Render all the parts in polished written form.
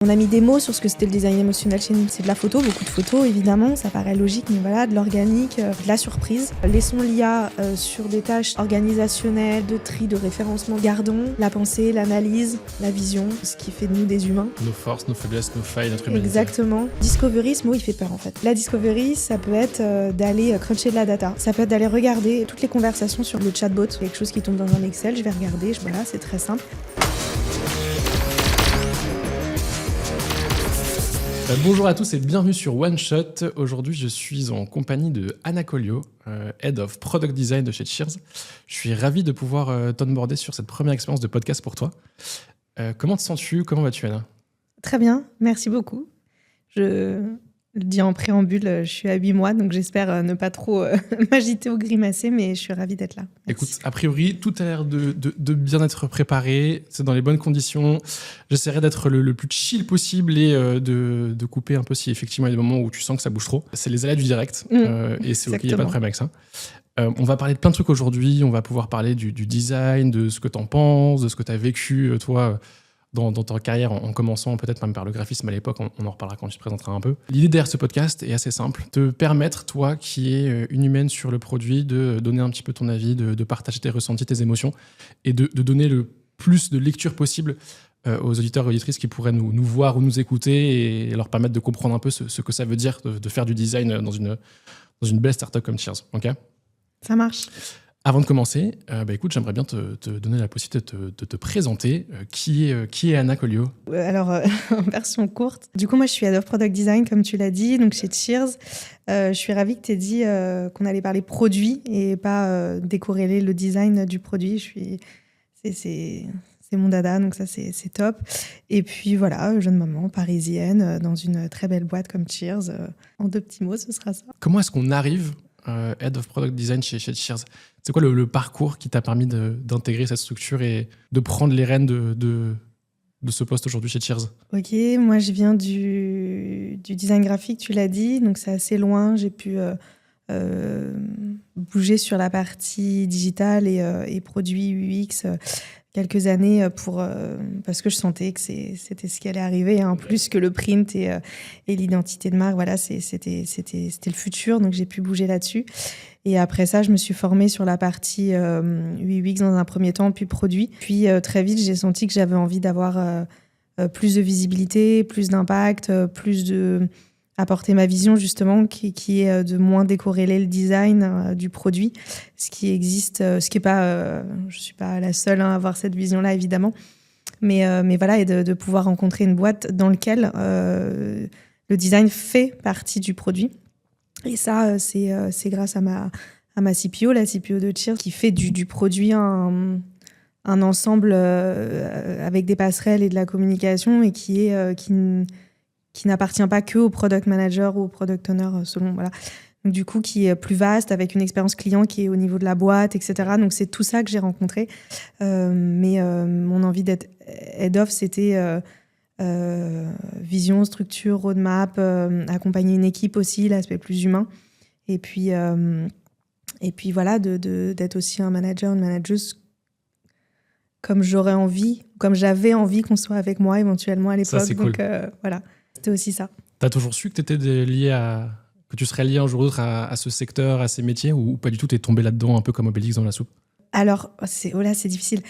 On a mis des mots sur ce que c'était le design émotionnel chez nous. C'est de la photo, beaucoup de photos évidemment, ça paraît logique, mais voilà, de l'organique, de la surprise. Laissons l'IA sur des tâches organisationnelles, de tri, de référencement. Gardons la pensée, l'analyse, la vision, ce qui fait de nous des humains. Nos forces, nos faiblesses, nos failles, notre humanité. Exactement. Discovery, ce mot il fait peur en fait. La discovery, ça peut être d'aller cruncher de la data. Ça peut être d'aller regarder toutes les conversations sur le chatbot. Quelque chose qui tombe dans un Excel, je vais regarder, voilà, c'est très simple. Bonjour à tous et bienvenue sur One Shot. Aujourd'hui, je suis en compagnie de Anna Collio, Head of Product Design de chez Cheers. Je suis ravi de pouvoir t'onboarder sur cette première expérience de podcast pour toi. Comment te sens-tu? Comment vas-tu, Anna? Très bien, merci beaucoup. Je le dis en préambule, je suis à 8 mois, donc j'espère ne pas trop m'agiter ou grimacer, mais je suis ravie d'être là. Merci. Écoute, a priori, tout a l'air de bien être préparé, c'est dans les bonnes conditions. J'essaierai d'être le plus chill possible et de couper un peu si effectivement il y a des moments où tu sens que ça bouge trop. C'est les aléas du direct, et c'est OK, il n'y a pas de problème avec ça. On va parler de plein de trucs aujourd'hui, on va pouvoir parler du design, de ce que tu en penses, de ce que tu as vécu, toi, dans ta carrière, en commençant peut-être même par le graphisme à l'époque, on en reparlera quand tu te présenteras un peu. L'idée derrière ce podcast est assez simple, te permettre, toi qui es une humaine sur le produit, de donner un petit peu ton avis, de partager tes ressentis, tes émotions, et de donner le plus de lecture possible aux auditeurs et auditrices qui pourraient nous voir ou nous écouter et leur permettre de comprendre un peu ce que ça veut dire de faire du design dans une belle startup comme Cheers. Okay? Ça marche. Avant de commencer, écoute, j'aimerais bien te donner la possibilité de te présenter. Qui est Anna Collio? Alors, en version courte. Du coup, moi, je suis Head of Product Design, comme tu l'as dit, donc chez Cheers. Je suis ravie que tu aies dit qu'on allait parler produit et pas décorréler le design du produit. C'est mon dada, donc ça, c'est top. Et puis voilà, jeune maman parisienne dans une très belle boîte comme Cheers. En 2 petits mots, ce sera ça. Comment est-ce qu'on arrive Head of Product Design chez Cheers? C'est quoi le parcours qui t'a permis d'intégrer cette structure et de prendre les rênes de ce poste aujourd'hui chez Cheers? Ok, moi je viens du design graphique, tu l'as dit, donc c'est assez loin. J'ai pu bouger sur la partie digitale et produits UX quelques années parce que je sentais que c'était ce qui allait arriver, hein, plus que le print et l'identité de marque. Voilà, c'était le futur, donc j'ai pu bouger là-dessus. Et après ça, je me suis formée sur la partie UX dans un premier temps, puis produit. Puis très vite, j'ai senti que j'avais envie d'avoir plus de visibilité, plus d'impact, apporter ma vision justement, qui est de moins décorréler le design du produit, ce qui existe, ce qui est pas, je suis pas la seule à avoir cette vision-là évidemment, mais voilà, et de pouvoir rencontrer une boîte dans laquelle le design fait partie du produit. Et ça, c'est grâce à ma CPO, la CPO de Cheers, qui fait du produit un ensemble avec des passerelles et de la communication, et qui n'appartient pas que au product manager ou au product owner, selon, voilà. Donc, du coup, qui est plus vaste, avec une expérience client qui est au niveau de la boîte, etc. Donc, c'est tout ça que j'ai rencontré. Mais mon envie d'être head of, c'était vision, structure, roadmap, accompagner une équipe aussi, l'aspect plus humain. Et puis voilà, d'être aussi un manager, une manageuse comme j'avais envie qu'on soit avec moi éventuellement à l'époque. Ça, c'est donc cool. voilà, c'était aussi ça. T'as toujours su que que tu serais lié un jour ou l'autre à ce secteur, à ces métiers, ou pas du tout, t'es tombé là-dedans un peu comme Obélix dans la soupe? Alors, c'est difficile.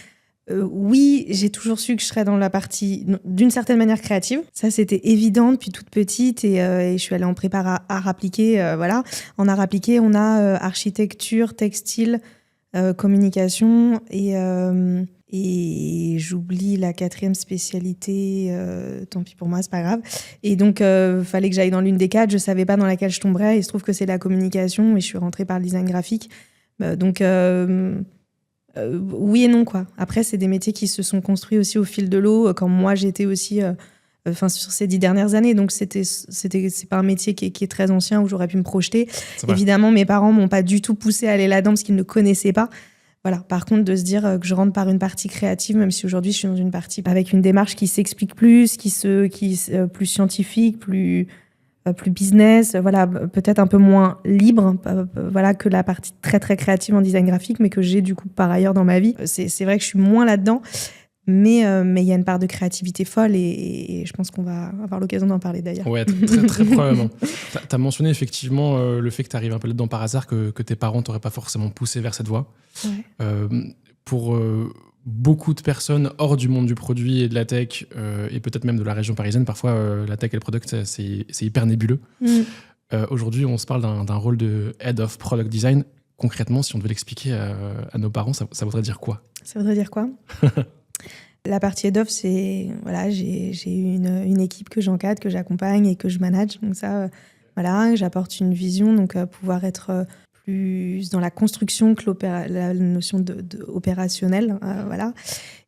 Oui, j'ai toujours su que je serais dans la partie, d'une certaine manière, créative. Ça, c'était évident depuis toute petite, et je suis allée en prépa art appliqué. Voilà. En art appliqué, on a architecture, textile, communication, et j'oublie la 4e spécialité, tant pis pour moi, c'est pas grave. Et donc, fallait que j'aille dans l'une des 4, je savais pas dans laquelle je tomberais. Il se trouve que c'est la communication, et je suis rentrée par le design graphique. Donc, oui et non, quoi. Après, c'est des métiers qui se sont construits aussi au fil de l'eau, quand moi j'étais aussi, sur ces 10 dernières années. Donc, c'est pas un métier qui est très ancien où j'aurais pu me projeter. Évidemment, mes parents m'ont pas du tout poussé à aller là-dedans parce qu'ils ne connaissaient pas. Voilà. Par contre, de se dire que je rentre par une partie créative, même si aujourd'hui je suis dans une partie avec une démarche qui s'explique plus, plus scientifique, plus business, voilà, peut-être un peu moins libre, voilà, que la partie très très créative en design graphique, mais que j'ai du coup par ailleurs dans ma vie. C'est vrai que je suis moins là-dedans. Mais il y a une part de créativité folle et je pense qu'on va avoir l'occasion d'en parler d'ailleurs. Ouais, très, très probablement. Tu as mentionné effectivement le fait que tu arrives un peu là-dedans par hasard, que tes parents t'auraient pas forcément poussé vers cette voie. Ouais. Pour beaucoup de personnes hors du monde du produit et de la tech, et peut-être même de la région parisienne, parfois la tech et le product, c'est hyper nébuleux. Aujourd'hui, on se parle d'un rôle de Head of Product Design. Concrètement, si on devait l'expliquer à nos parents, ça voudrait dire quoi ? Ça voudrait dire quoi ? La partie head of, c'est voilà, j'ai une équipe que j'encadre, que j'accompagne et que je manage. Donc ça, voilà, j'apporte une vision, donc pouvoir être plus dans la construction que la notion de opérationnelle, voilà.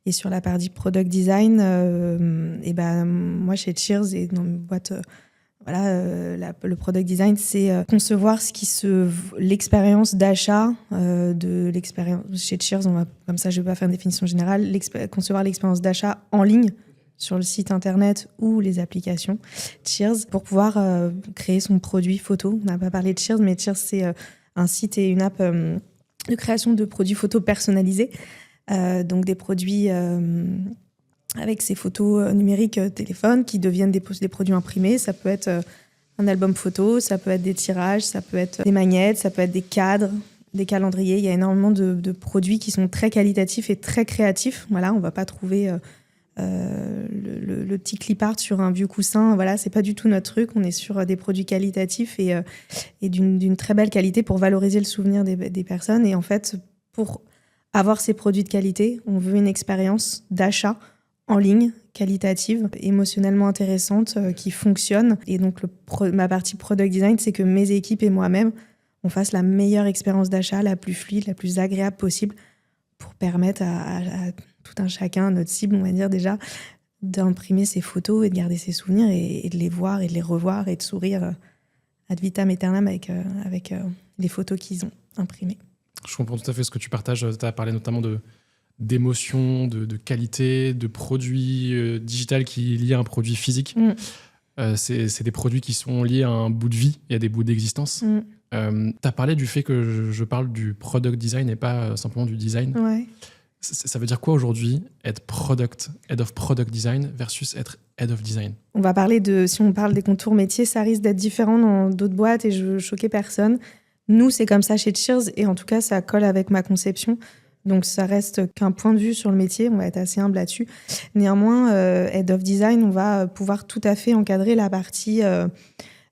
Et sur la partie product design, et ben moi chez Cheers et dans mes boîtes. Le product design, c'est concevoir l'expérience d'achat de l'expérience. Chez Cheers, comme ça, je ne vais pas faire une définition générale, concevoir l'expérience d'achat en ligne sur le site internet ou les applications Cheers pour pouvoir créer son produit photo. On n'a pas parlé de Cheers, mais Cheers, c'est un site et une app de création de produits photos personnalisés. Donc des produits avec ces photos numériques téléphone qui deviennent des produits imprimés. Ça peut être un album photo, ça peut être des tirages, ça peut être des magnettes, ça peut être des cadres, des calendriers. Il y a énormément de produits qui sont très qualitatifs et très créatifs. Voilà, on ne va pas trouver le petit clip art sur un vieux coussin. Voilà, ce n'est pas du tout notre truc. On est sur des produits qualitatifs et d'une très belle qualité pour valoriser le souvenir des personnes. Et en fait, pour avoir ces produits de qualité, on veut une expérience d'achat en ligne, qualitative, émotionnellement intéressante, qui fonctionne. Et donc, ma partie product design, c'est que mes équipes et moi-même, on fasse la meilleure expérience d'achat, la plus fluide, la plus agréable possible, pour permettre à tout un chacun, notre cible, on va dire déjà, d'imprimer ses photos et de garder ses souvenirs et de les voir et de les revoir et de sourire ad vitam aeternam avec les photos qu'ils ont imprimées. Je comprends tout à fait ce que tu partages. Tu as parlé notamment d'émotions, de qualité, de produits digital qui lient à un produit physique. C'est des produits qui sont liés à un bout de vie et à des bouts d'existence. Tu as parlé du fait que je parle du product design et pas simplement du design. Ouais. Ça veut dire quoi aujourd'hui, être head of product design versus être head of design ? On va parler si on parle des contours métiers, ça risque d'être différent dans d'autres boîtes et je veux choquer personne. Nous, c'est comme ça chez Cheers et en tout cas, ça colle avec ma conception. Donc, ça reste qu'un point de vue sur le métier. On va être assez humble là-dessus. Néanmoins, Head of Design, on va pouvoir tout à fait encadrer la partie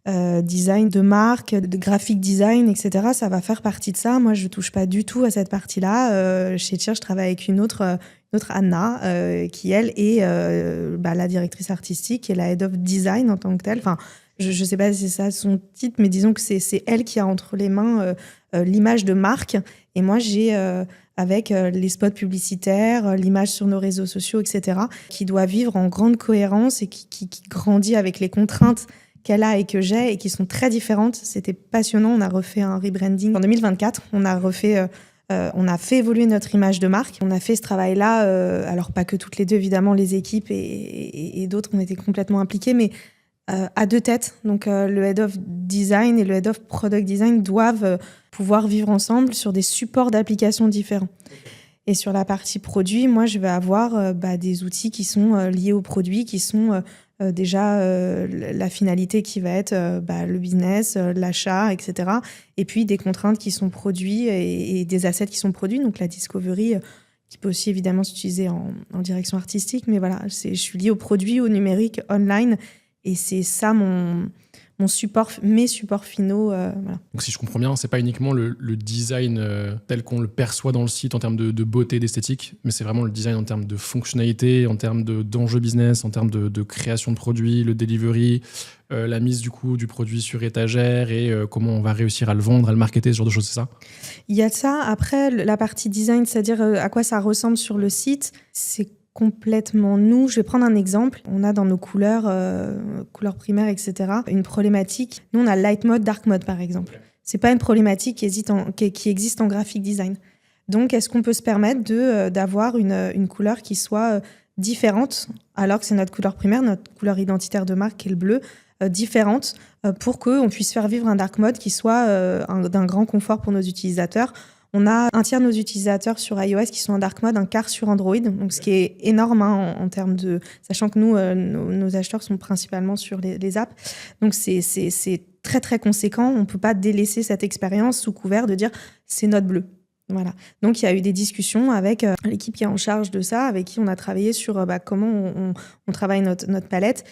design de marque, de graphic design, etc. Ça va faire partie de ça. Moi, je ne touche pas du tout à cette partie-là. Chez Cheers, je travaille avec une autre Anna, qui, elle, est la directrice artistique et la Head of Design en tant que telle. Enfin, je ne sais pas si c'est ça son titre, mais disons que c'est elle qui a entre les mains l'image de marque. Et moi, j'ai, avec les spots publicitaires, l'image sur nos réseaux sociaux, etc., qui doit vivre en grande cohérence et qui grandit avec les contraintes qu'elle a et que j'ai et qui sont très différentes. C'était passionnant. On a refait un rebranding en 2024. On a fait évoluer notre image de marque. On a fait ce travail-là. Alors, pas que toutes les deux, évidemment, les équipes et d'autres ont été complètement impliqués, mais à deux têtes. Donc, le Head of Design et le Head of Product Design doivent pouvoir vivre ensemble sur des supports d'application différents. Et sur la partie produit, moi, je vais avoir des outils qui sont liés aux produits, qui sont déjà la finalité qui va être le business, l'achat, etc. Et puis des contraintes qui sont produits et des assets qui sont produits. Donc, la discovery qui peut aussi évidemment s'utiliser en direction artistique. Mais voilà, je suis liée aux produits, au numérique, online. Et c'est ça mes supports finaux. Voilà. Donc si je comprends bien, c'est pas uniquement le design tel qu'on le perçoit dans le site en termes de beauté, d'esthétique, mais c'est vraiment le design en termes de fonctionnalité, en termes d'enjeux business, en termes de création de produits, le delivery, la mise du coup du produit sur étagère et comment on va réussir à le vendre, à le marketer, ce genre de choses, c'est ça ? Il y a de ça. Après, la partie design, c'est-à-dire à quoi ça ressemble sur le site, c'est complètement nous. Je vais prendre un exemple. On a dans nos couleurs primaires, etc., une problématique. Nous, on a light mode, dark mode, par exemple. C'est pas une problématique qui existe en graphic design. Donc, est-ce qu'on peut se permettre d'avoir une couleur qui soit différente, alors que c'est notre couleur primaire, notre couleur identitaire de marque, qui est le bleu, différente, pour qu'on puisse faire vivre un dark mode qui soit d'un grand confort pour nos utilisateurs. On a un tiers de nos utilisateurs sur iOS qui sont en dark mode, un quart sur Android, donc ce qui est énorme en termes de... Sachant que nous, nos acheteurs sont principalement sur les apps. Donc c'est très très conséquent. On ne peut pas délaisser cette expérience sous couvert de dire c'est note bleue. Voilà. Donc il y a eu des discussions avec l'équipe qui est en charge de ça, avec qui on a travaillé sur comment on travaille notre palette.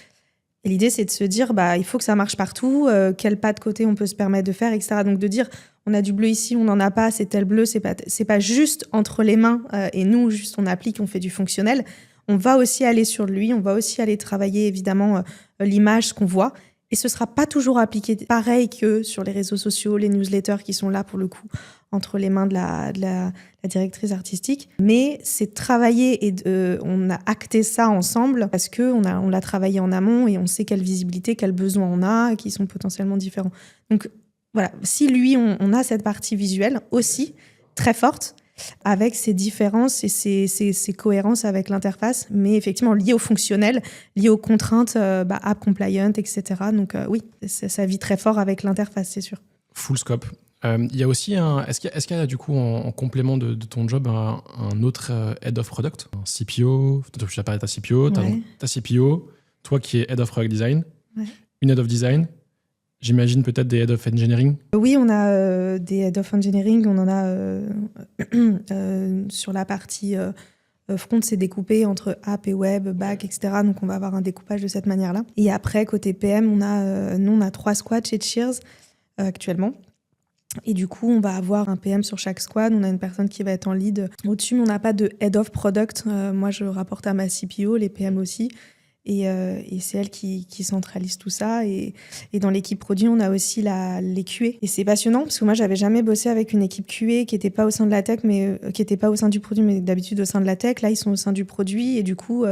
Et l'idée, c'est de se dire, il faut que ça marche partout, quel pas de côté on peut se permettre de faire, etc. Donc de dire, on a du bleu ici, on n'en a pas, c'est tel bleu, c'est pas juste entre les mains et nous, juste on applique, on fait du fonctionnel. On va aussi aller sur lui, on va aussi aller travailler évidemment l'image, ce qu'on voit. Et ce sera pas toujours appliqué pareil que sur les réseaux sociaux, les newsletters qui sont là pour le coup entre les mains de la directrice artistique. Mais c'est travailler et on a acté ça ensemble parce que on l'a travaillé en amont et on sait quelle visibilité, quels besoins on a, qui sont potentiellement différents. Donc voilà, si lui, on a cette partie visuelle aussi très forte, avec ses différences et ses cohérences avec l'interface, mais effectivement liées au fonctionnel, liées aux contraintes app compliant, etc. Donc oui, ça vit très fort avec l'interface, c'est sûr. Full scope. Il y a aussi est-ce qu'il y a du coup en complément de ton job un autre head of product, un CPO, tu as parlé de ta CPO, ta CPO, toi qui es head of product design, une head of design, j'imagine peut-être des head of engineering. Oui, on a des head of engineering, on en a sur la partie front, c'est découpé entre app et web, back, etc. Donc on va avoir un découpage de cette manière-là. Et après, côté PM, on a 3 squads chez Cheers actuellement. Et du coup, on va avoir un PM sur chaque squad. On a une personne qui va être en lead au-dessus, mais on n'a pas de head of product. Moi, je rapporte à ma CPO, les PM aussi. Et c'est elle qui centralise tout ça. Et dans l'équipe produit, on a aussi les QA. Et c'est passionnant parce que moi, j'avais jamais bossé avec une équipe QA qui n'était pas au sein de la tech, mais qui n'était pas au sein du produit, mais d'habitude au sein de la tech. Là, ils sont au sein du produit. Et du coup,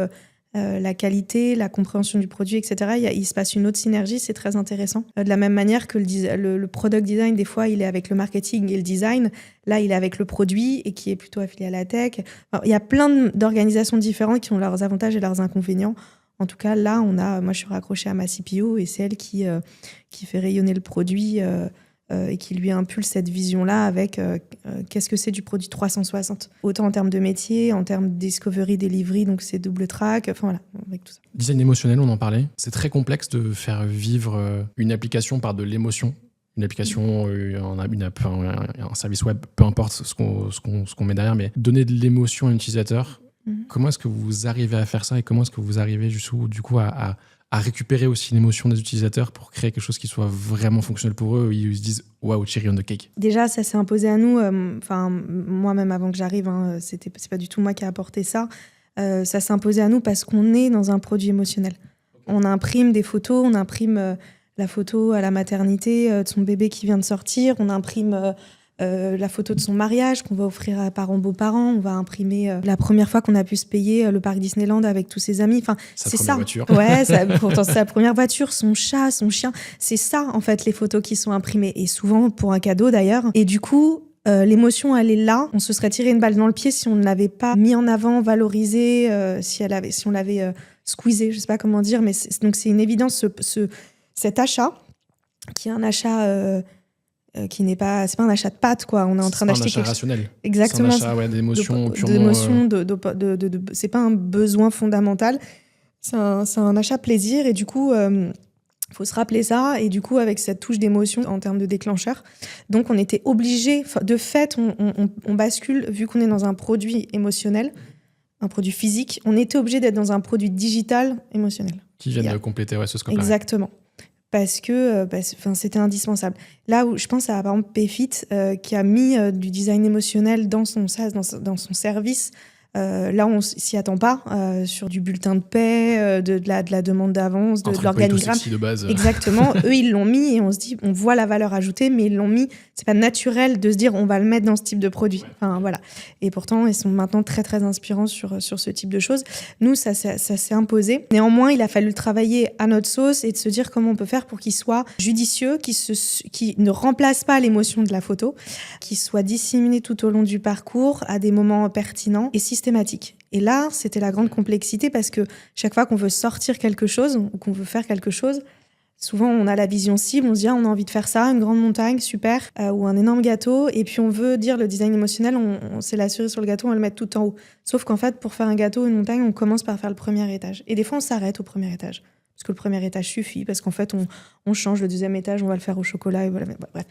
la qualité, la compréhension du produit, etc. Il se passe une autre synergie, c'est très intéressant. De la même manière que le product design, des fois, il est avec le marketing et le design. Là, il est avec le produit et qui est plutôt affilié à la tech. Alors, il y a plein d'organisations différentes qui ont leurs avantages et leurs inconvénients. En tout cas, là, moi, je suis raccrochée à ma CPO et c'est elle qui fait rayonner le produit et qui lui impulse cette vision-là avec qu'est-ce que c'est du produit 360. Autant en termes de métier, en termes de discovery, delivery, donc c'est double track, enfin voilà, avec tout ça. Design émotionnel, on en parlait. C'est très complexe de faire vivre une application par de l'émotion. Une application, un service web, peu importe ce qu'on met derrière, mais donner de l'émotion à un utilisateur. Comment est-ce que vous arrivez à faire ça et comment est-ce que vous arrivez du coup à récupérer aussi l'émotion des utilisateurs pour créer quelque chose qui soit vraiment fonctionnel pour eux, où ils se disent « Wow, cherry on the cake ». Déjà, ça s'est imposé à nous. Moi-même, avant que j'arrive, c'est pas du tout moi qui ai apporté ça. Ça s'est imposé à nous parce qu'on est dans un produit émotionnel. On imprime des photos, on imprime la photo à la maternité de son bébé qui vient de sortir, on imprime... la photo de son mariage qu'on va offrir à parents-beaux-parents, on va imprimer la première fois qu'on a pu se payer le parc Disneyland avec tous ses amis. Enfin, c'est ça. Voiture. Ouais, pourtant c'est sa première voiture, son chat, son chien. C'est ça en fait les photos qui sont imprimées et souvent pour un cadeau d'ailleurs. Et du coup, l'émotion elle est là. On se serait tiré une balle dans le pied si on ne l'avait pas mis en avant, valorisé, si on l'avait squeezé, je sais pas comment dire, mais donc c'est une évidence cet achat qui est un achat. C'est pas un achat de pâtes, quoi. On est en train d'acheter quelque chose. C'est un achat rationnel. Exactement. C'est un achat d'émotion purement. D'émotion, c'est pas un besoin fondamental. C'est un achat plaisir et du coup, faut se rappeler ça. Et du coup, avec cette touche d'émotion en termes de déclencheur, donc on était obligé. De fait, on bascule vu qu'on est dans un produit émotionnel, un produit physique. On était obligé d'être dans un produit digital émotionnel. Qui vient de compléter ce scope-là. Exactement. Parce que c'était indispensable. Là où je pense à par exemple Payfit qui a mis du design émotionnel dans son service. Là, on s'y attend pas sur du bulletin de paie, de la demande d'avance, de l'organigramme. De base. Exactement. Eux, ils l'ont mis et on se dit, on voit la valeur ajoutée, mais ils l'ont mis. C'est pas naturel de se dire, on va le mettre dans ce type de produit. Enfin, voilà. Et pourtant, ils sont maintenant très, très inspirants sur ce type de choses. Nous, ça s'est imposé. Néanmoins, il a fallu le travailler à notre sauce et de se dire comment on peut faire pour qu'il soit judicieux, qui ne remplace pas l'émotion de la photo, qu'il soit disséminé tout au long du parcours à des moments pertinents et systématique. Et là, c'était la grande complexité parce que chaque fois qu'on veut sortir quelque chose ou qu'on veut faire quelque chose, Souvent, on a la vision cible, on se dit, on a envie de faire ça, une grande montagne, super, ou un énorme gâteau, et puis on veut dire le design émotionnel, c'est la cerise sur le gâteau, on va le mettre tout en haut. Sauf qu'en fait, pour faire un gâteau ou une montagne, on commence par faire le premier étage. Et des fois, on s'arrête au premier étage, parce que le premier étage suffit, parce qu'en fait, on change le deuxième étage, on va le faire au chocolat, et voilà. Bref.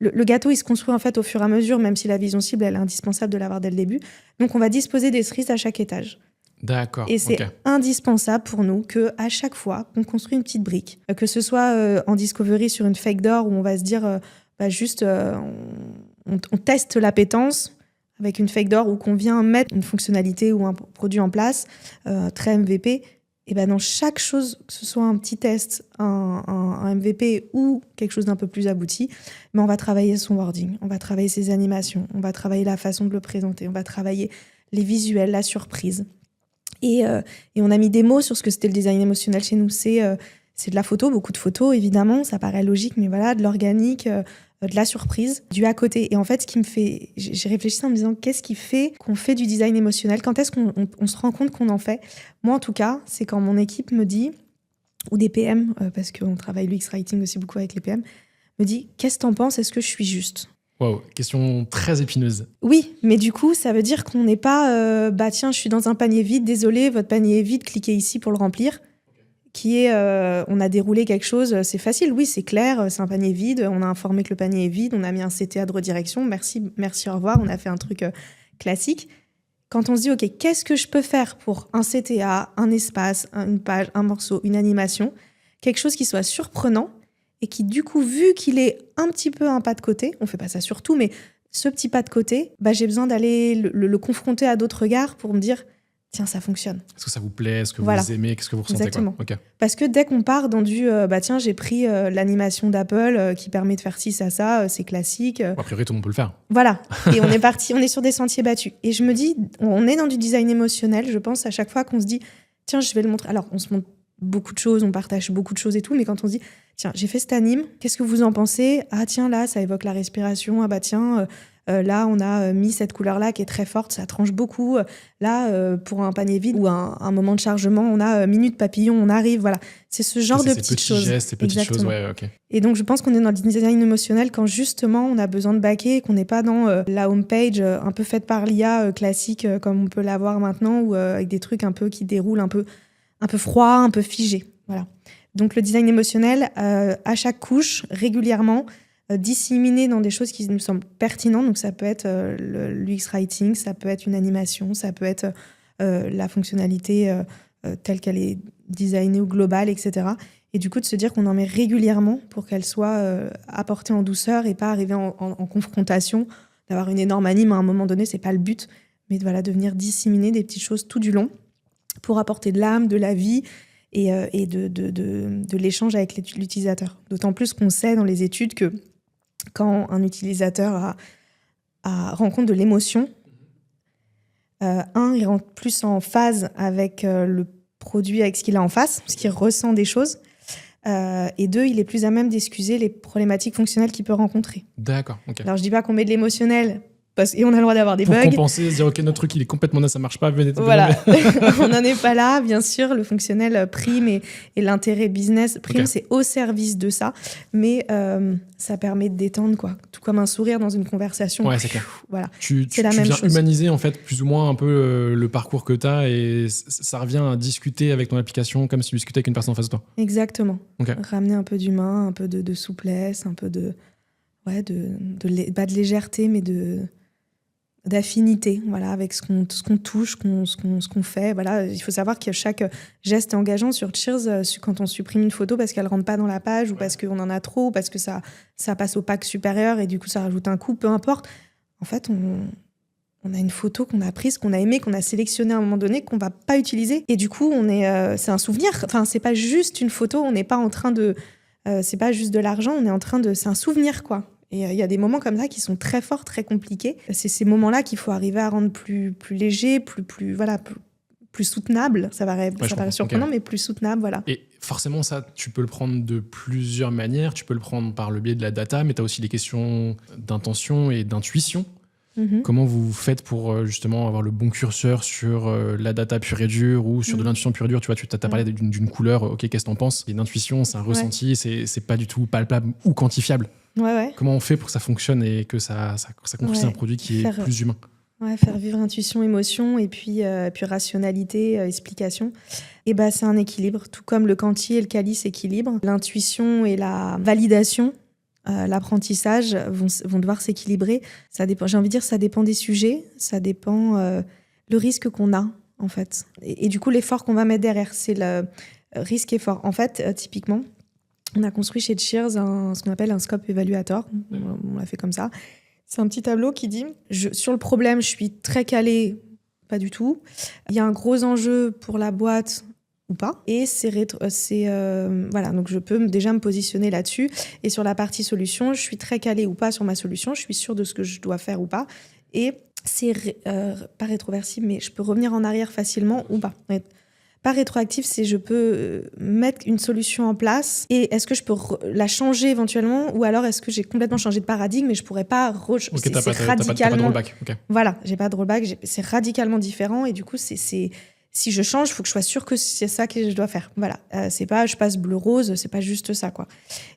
Le gâteau, il se construit en fait au fur et à mesure, même si la vision cible, elle est indispensable de l'avoir dès le début. Donc, on va disposer des cerises à chaque étage. D'accord. Et c'est indispensable pour nous qu'à chaque fois qu'on construit une petite brique, que ce soit en discovery sur une fake door où on va se dire on teste l'appétence avec une fake door ou qu'on vient mettre une fonctionnalité ou un produit en place, très MVP, et ben dans chaque chose, que ce soit un petit test, un MVP ou quelque chose d'un peu plus abouti, on va travailler son wording, on va travailler ses animations, on va travailler la façon de le présenter, on va travailler les visuels, la surprise. Et on a mis des mots sur ce que c'était le design émotionnel chez nous. C'est de la photo, beaucoup de photos, évidemment, ça paraît logique, mais voilà, de l'organique, de la surprise, du à côté. Et en fait, ce qui me fait... J'ai réfléchi en me disant, qu'est-ce qui fait qu'on fait du design émotionnel ? Quand est-ce qu'on se rend compte qu'on en fait ? Moi, en tout cas, c'est quand mon équipe me dit, ou des PM, parce qu'on travaille l'UX Writing aussi beaucoup avec les PM, me dit, qu'est-ce que t'en penses ? Est-ce que je suis juste ? Wow, question très épineuse. Oui, mais du coup, ça veut dire qu'on n'est pas tiens, je suis dans un panier vide, désolé, votre panier est vide, cliquez ici pour le remplir. Qui est, on a déroulé quelque chose, c'est facile, oui, c'est clair, c'est un panier vide, on a informé que le panier est vide, on a mis un CTA de redirection, merci, au revoir, on a fait un truc classique. Quand on se dit, OK, qu'est-ce que je peux faire pour un CTA, un espace, une page, un morceau, une animation, quelque chose qui soit surprenant, et qui, du coup, vu qu'il est un petit peu un pas de côté, on fait pas ça sur tout, mais ce petit pas de côté, j'ai besoin d'aller le confronter à d'autres regards pour me dire, tiens, ça fonctionne. Est-ce que ça vous plaît ? Est-ce que vous aimez ? Qu'est-ce que vous ressentez ? Exactement. Okay. Parce que dès qu'on part dans du, tiens, j'ai pris l'animation d'Apple qui permet de faire ci, ça, c'est classique. A priori, tout le monde peut le faire. Voilà. Et on est parti, on est sur des sentiers battus. Et je me dis, on est dans du design émotionnel, je pense, à chaque fois qu'on se dit, tiens, je vais le montrer. Alors, on se montre beaucoup de choses, on partage beaucoup de choses et tout, mais quand on se dit, tiens, j'ai fait cet anime, qu'est-ce que vous en pensez ? Ah tiens, là, ça évoque la respiration. Ah bah tiens, là, on a mis cette couleur-là qui est très forte, ça tranche beaucoup. Là, pour un panier vide ou un moment de chargement, on a minute papillon, on arrive, voilà. C'est ce genre de petites choses. Ces petites choses, ouais, ok. Et donc, je pense qu'on est dans le design émotionnel quand justement, on a besoin de baquer, qu'on n'est pas dans la homepage un peu faite par l'IA classique, comme on peut l'avoir maintenant, ou avec des trucs un peu qui déroulent un peu froid, un peu figé. Voilà. Donc le design émotionnel, à chaque couche, régulièrement, disséminé dans des choses qui nous semblent pertinentes. Donc ça peut être l'UX Writing, ça peut être une animation, ça peut être la fonctionnalité telle qu'elle est designée ou globale, etc. Et du coup, de se dire qu'on en met régulièrement pour qu'elle soit apportée en douceur et pas arriver en confrontation, d'avoir une énorme anime à un moment donné, c'est pas le but, mais de venir disséminer des petites choses tout du long pour apporter de l'âme, de la vie et de l'échange avec l'utilisateur. D'autant plus qu'on sait dans les études que quand un utilisateur rencontre de l'émotion, il rentre plus en phase avec le produit, avec ce qu'il a en face, parce qu'il ressent des choses. Et deux, il est plus à même d'excuser les problématiques fonctionnelles qu'il peut rencontrer. D'accord, ok. Alors, je dis pas qu'on met de l'émotionnel, et on a le droit d'avoir des bugs. Pour compenser, se dire, OK, notre truc, il est complètement là, ça marche pas. Voilà, on n'en est pas là. Bien sûr, le fonctionnel prime et l'intérêt business prime, c'est au service de ça. Mais ça permet de détendre, quoi. Tout comme un sourire dans une conversation. Ouais, c'est clair. Voilà. Tu viens humaniser, en fait, plus ou moins un peu le parcours que tu as et ça revient à discuter avec ton application comme si tu discutais avec une personne en face de toi. Exactement. Okay. Ramener un peu d'humain, un peu de souplesse, un peu de légèreté, mais d'affinité, voilà, avec ce qu'on touche, ce qu'on fait. Voilà, il faut savoir que chaque geste est engageant sur Cheers. Quand on supprime une photo parce qu'elle rentre pas dans la page ou parce qu'on en a trop, ou parce que ça passe au pack supérieur et du coup ça rajoute un coût, peu importe. En fait, on a une photo qu'on a prise, qu'on a aimée, qu'on a sélectionnée à un moment donné, qu'on va pas utiliser. Et du coup, c'est un souvenir. Enfin, c'est pas juste une photo. On n'est pas en train de, c'est pas juste de l'argent. On est en train de, c'est un souvenir, quoi. Et il y a des moments comme ça qui sont très forts, très compliqués. C'est ces moments-là qu'il faut arriver à rendre plus léger, plus soutenable. Ça paraît surprenant, mais plus soutenable, voilà. Et forcément, ça, tu peux le prendre de plusieurs manières. Tu peux le prendre par le biais de la data, mais tu as aussi des questions d'intention et d'intuition. Comment vous faites pour justement avoir le bon curseur sur la data pure et dure ou sur de l'intuition pure et dure? Tu vois, tu t'as parlé d'une couleur, ok, qu'est-ce que t'en penses? C'est une intuition, c'est un ressenti, c'est pas du tout palpable ou quantifiable. Ouais. Comment on fait pour que ça fonctionne et que ça construise un produit qui est plus humain? Ouais, faire vivre intuition, émotion et puis rationalité, explication. Et c'est un équilibre, tout comme le quanti et le quali s'équilibrent. L'intuition et la validation, l'apprentissage vont devoir s'équilibrer. Ça dépend, j'ai envie de dire, ça dépend des sujets, ça dépend le risque qu'on a, en fait. Et du coup, l'effort qu'on va mettre derrière, c'est le risque-effort. En fait, typiquement, on a construit chez Cheers ce qu'on appelle un scope évaluator. On l'a fait comme ça. C'est un petit tableau qui dit, sur le problème, je suis très calée, pas du tout. Il y a un gros enjeu pour la boîte ou pas. Et voilà, donc je peux déjà me positionner là-dessus. Et sur la partie solution, je suis très calée ou pas sur ma solution. Je suis sûre de ce que je dois faire ou pas. Et c'est pas rétroversible, mais je peux revenir en arrière facilement ou pas. Pas rétroactif, c'est je peux mettre une solution en place et est-ce que je peux la changer éventuellement ou alors est-ce que j'ai complètement changé de paradigme et je pourrais pas c'est radicalement... T'as pas de rollback. Okay. Voilà, j'ai pas de rollback, c'est radicalement différent et du coup si je change, il faut que je sois sûre que c'est ça que je dois faire. Voilà, c'est pas je passe bleu-rose, c'est pas juste ça, quoi.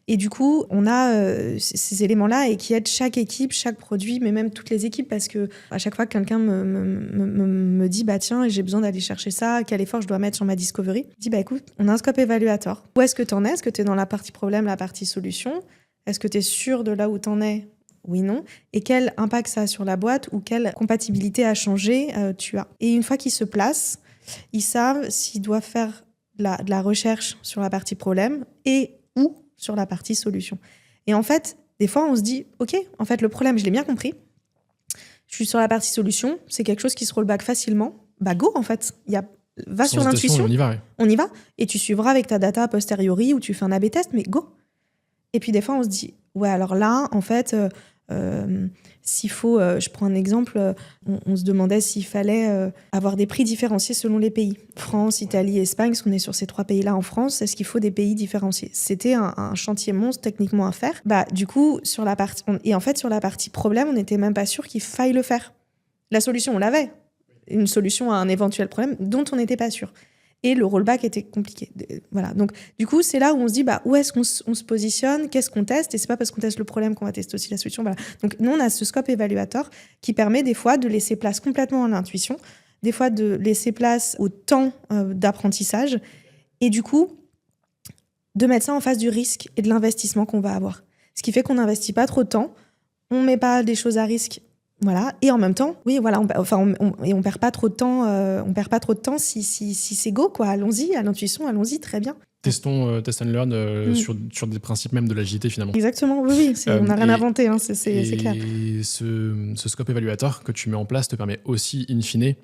Et du coup, on a ces éléments-là et qui aident chaque équipe, chaque produit, mais même toutes les équipes, parce que à chaque fois que quelqu'un me dit, tiens, j'ai besoin d'aller chercher ça, quel effort je dois mettre sur ma discovery, je dis, écoute, on a un scope évaluator. Où est-ce que t'en es? Est-ce que t'es dans la partie problème, la partie solution? Est-ce que t'es sûr de là où t'en es? Oui, non. Et quel impact ça a sur la boîte ou quelle compatibilité à changer tu as? Et une fois qu'ils se placent, ils savent s'ils doivent faire de la recherche sur la partie problème et ou sur la partie solution. Et en fait, des fois, on se dit, OK, en fait, le problème, je l'ai bien compris. Je suis sur la partie solution. C'est quelque chose qui se rollback facilement. Go, en fait. Va sur l'intuition. On y va. On y va. Et tu suivras avec ta data a posteriori ou tu fais un A/B test, mais go. Et puis, des fois, on se dit, ouais, alors là, en fait... s'il faut, je prends un exemple, on se demandait s'il fallait avoir des prix différenciés selon les pays. France, Italie, Espagne, parce qu'on est sur ces 3 pays-là en France, est-ce qu'il faut des pays différenciés? C'était un chantier monstre techniquement à faire. Du coup, sur la partie problème, on n'était même pas sûr qu'il faille le faire. La solution, on l'avait. Une solution à un éventuel problème dont on n'était pas sûr. Et le rollback était compliqué. Voilà. Donc, du coup, c'est là où on se dit, où est-ce qu'on se positionne? Qu'est-ce qu'on teste? Et c'est pas parce qu'on teste le problème qu'on va tester aussi la solution. Voilà. Donc, nous, on a ce scope évaluator qui permet des fois de laisser place complètement à l'intuition, des fois de laisser place au temps d'apprentissage, et du coup, de mettre ça en face du risque et de l'investissement qu'on va avoir. Ce qui fait qu'on n'investit pas trop de temps, on met pas des choses à risque. Voilà. Et en même temps, oui, voilà, on perd pas trop de temps. On perd pas trop de temps si c'est go, quoi. Allons-y, à l'intuition, allons-y, très bien. Testons, test and learn sur des principes même de l'agilité finalement. Exactement, oui. On n'a rien inventé, hein, c'est clair. Et ce scope évaluateur que tu mets en place te permet aussi, in fine,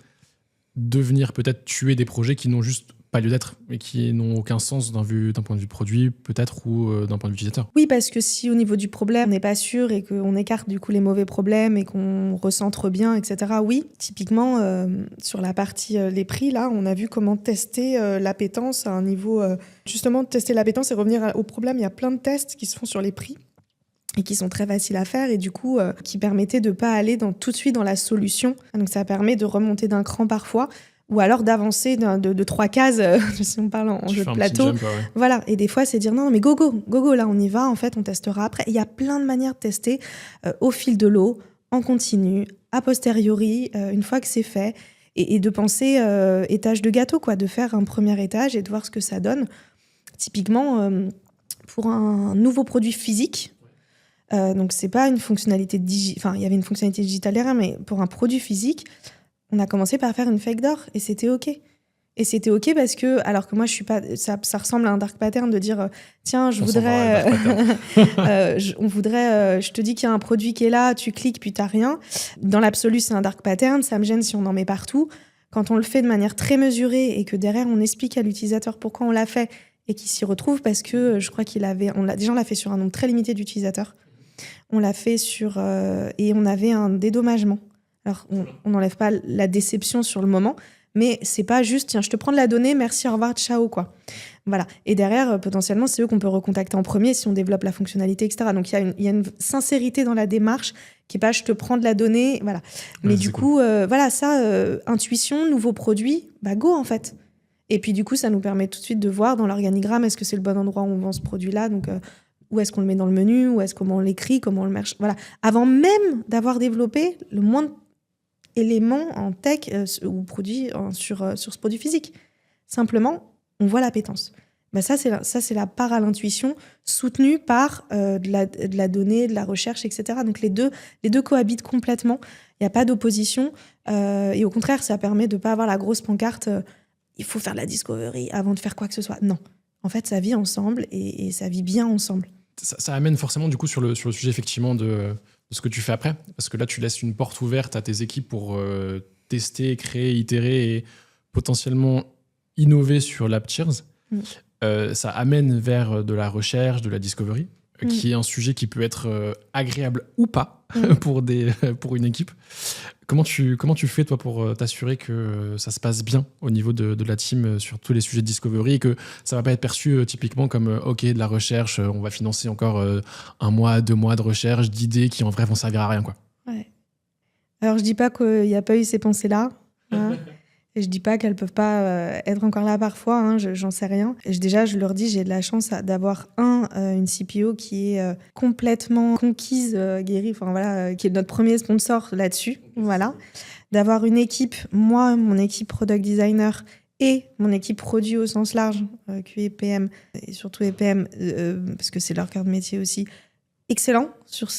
de venir peut-être tuer des projets qui n'ont juste pas lieu d'être et qui n'ont aucun sens d'un point de vue produit peut-être ou d'un point de vue utilisateur. Oui, parce que si au niveau du problème on n'est pas sûr et qu'on écarte du coup les mauvais problèmes et qu'on recentre bien, etc. Oui, typiquement sur la partie les prix, là, on a vu comment tester l'appétence à un niveau... justement, tester l'appétence et revenir au problème. Il y a plein de tests qui se font sur les prix et qui sont très faciles à faire et du coup qui permettaient de ne pas aller tout de suite dans la solution. Donc ça permet de remonter d'un cran parfois ou alors d'avancer de 3 cases, si on parle en jeu de plateau. Jump, ouais. Voilà, et des fois c'est dire non mais go, là on y va, en fait on testera après. Il y a plein de manières de tester au fil de l'eau, en continu, a posteriori, une fois que c'est fait, et de penser étage de gâteau, quoi, de faire un premier étage et de voir ce que ça donne. Typiquement, pour un nouveau produit physique, donc c'est pas une fonctionnalité digitale, il y avait une fonctionnalité digitale derrière, mais pour un produit physique, on a commencé par faire une fake door et c'était OK. Et c'était OK parce que, alors que moi, je suis pas, ça ressemble à un dark pattern de dire tiens, je voudrais. Je te dis qu'il y a un produit qui est là, tu cliques, puis t'as rien. Dans l'absolu, c'est un dark pattern. Ça me gêne si on en met partout. Quand on le fait de manière très mesurée et que derrière, on explique à l'utilisateur pourquoi on l'a fait et qu'il s'y retrouve parce que je crois on l'a fait sur un nombre très limité d'utilisateurs. On l'a fait et on avait un dédommagement. Alors, on n'enlève pas la déception sur le moment, Mais c'est pas juste, tiens, je te prends de la donnée, merci, au revoir, ciao, quoi. Voilà. Et derrière, potentiellement, c'est eux qu'on peut recontacter en premier si on développe la fonctionnalité, etc. Donc, il y a une sincérité dans la démarche qui est pas, je te prends de la donnée, voilà. Mais du coup, voilà, ça, intuition, nouveau produit, bah go, en fait. Et puis, du coup, ça nous permet tout de suite de voir dans l'organigramme, est-ce que c'est le bon endroit où on vend ce produit-là, donc où est-ce qu'on le met dans le menu, où est-ce comment on l'écrit, comment on le merge, voilà. Avant même d'avoir développé le moindre élément en tech ou produit sur ce produit physique. Simplement, on voit l'appétence. Ben ça, c'est la part à l'intuition soutenue par de la donnée, de la recherche, etc. Donc les deux cohabitent complètement. Il n'y a pas d'opposition. Et au contraire, ça permet de ne pas avoir la grosse pancarte il faut faire de la discovery avant de faire quoi que ce soit. Non. En fait, ça vit ensemble et ça vit bien ensemble. Ça amène forcément du coup sur le sujet effectivement de ce que tu fais après. Parce que là, tu laisses une porte ouverte à tes équipes pour tester, créer, itérer et potentiellement innover sur l'AppCheers. Ça amène vers de la recherche, de la discovery, qui est un sujet qui peut être agréable ou pas pour une équipe. Comment tu fais, toi, pour t'assurer que ça se passe bien au niveau de la team sur tous les sujets de discovery et que ça va pas être perçu typiquement comme OK, de la recherche, on va financer encore 1 mois, 2 mois de recherche, d'idées qui en vrai vont servir à rien, quoi. Ouais. Alors, je dis pas qu'il n'y a pas eu ces pensées-là. Hein. Et je dis pas qu'elles peuvent pas être encore là parfois, hein, j'en sais rien. Et déjà, je leur dis, j'ai de la chance d'avoir une CPO qui est complètement conquise, guérie, enfin voilà, qui est notre premier sponsor là-dessus, voilà. D'avoir une équipe, moi, mon équipe product designer et mon équipe produit au sens large, QA, PM, et surtout les PM, parce que c'est leur cœur de métier aussi, excellent sur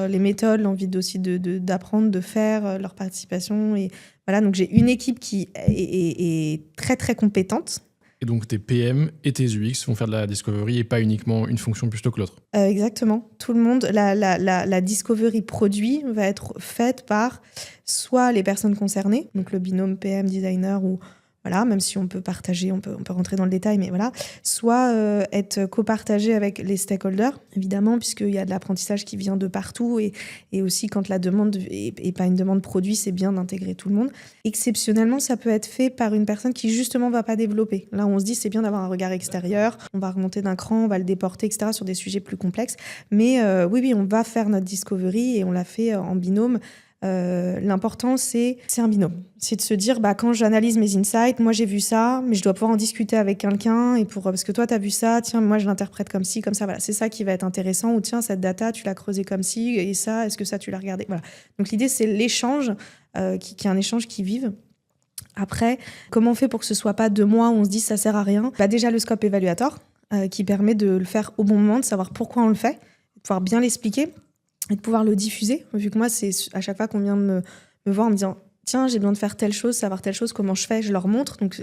les méthodes, l'envie aussi d'apprendre, de faire, leur participation. Et voilà, donc j'ai une équipe qui est très, très compétente. Et donc tes PM et tes UX vont faire de la discovery et pas uniquement une fonction plutôt que l'autre. Exactement. Tout le monde, la discovery produit va être faite par soit les personnes concernées, donc le binôme PM designer ou voilà, même si on peut partager, on peut rentrer dans le détail, mais voilà, soit être copartagé avec les stakeholders, évidemment, puisqu'il y a de l'apprentissage qui vient de partout et aussi quand la demande est pas une demande produit, c'est bien d'intégrer tout le monde. Exceptionnellement, ça peut être fait par une personne qui justement va pas développer. Là, on se dit c'est bien d'avoir un regard extérieur, on va remonter d'un cran, on va le déporter, etc. sur des sujets plus complexes. Mais oui, on va faire notre discovery et on l'a fait en binôme. L'important, c'est un binôme. C'est de se dire, quand j'analyse mes insights, moi j'ai vu ça, mais je dois pouvoir en discuter avec quelqu'un, parce que toi, tu as vu ça, tiens, moi je l'interprète comme ci, comme ça, voilà. C'est ça qui va être intéressant, ou tiens, cette data, tu l'as creusée comme ci, et ça, est-ce que ça, tu l'as regardé, voilà. Donc l'idée, c'est l'échange, qui est un échange qui vive. Après, comment on fait pour que ce soit pas 2 mois où on se dit ça sert à rien ? Déjà, le scope évaluator, qui permet de le faire au bon moment, de savoir pourquoi on le fait, de pouvoir bien l'expliquer, et de pouvoir le diffuser, vu que moi, c'est à chaque fois qu'on vient me voir en me disant « Tiens, j'ai besoin de faire telle chose, savoir telle chose, comment je fais ?» Je leur montre. Donc,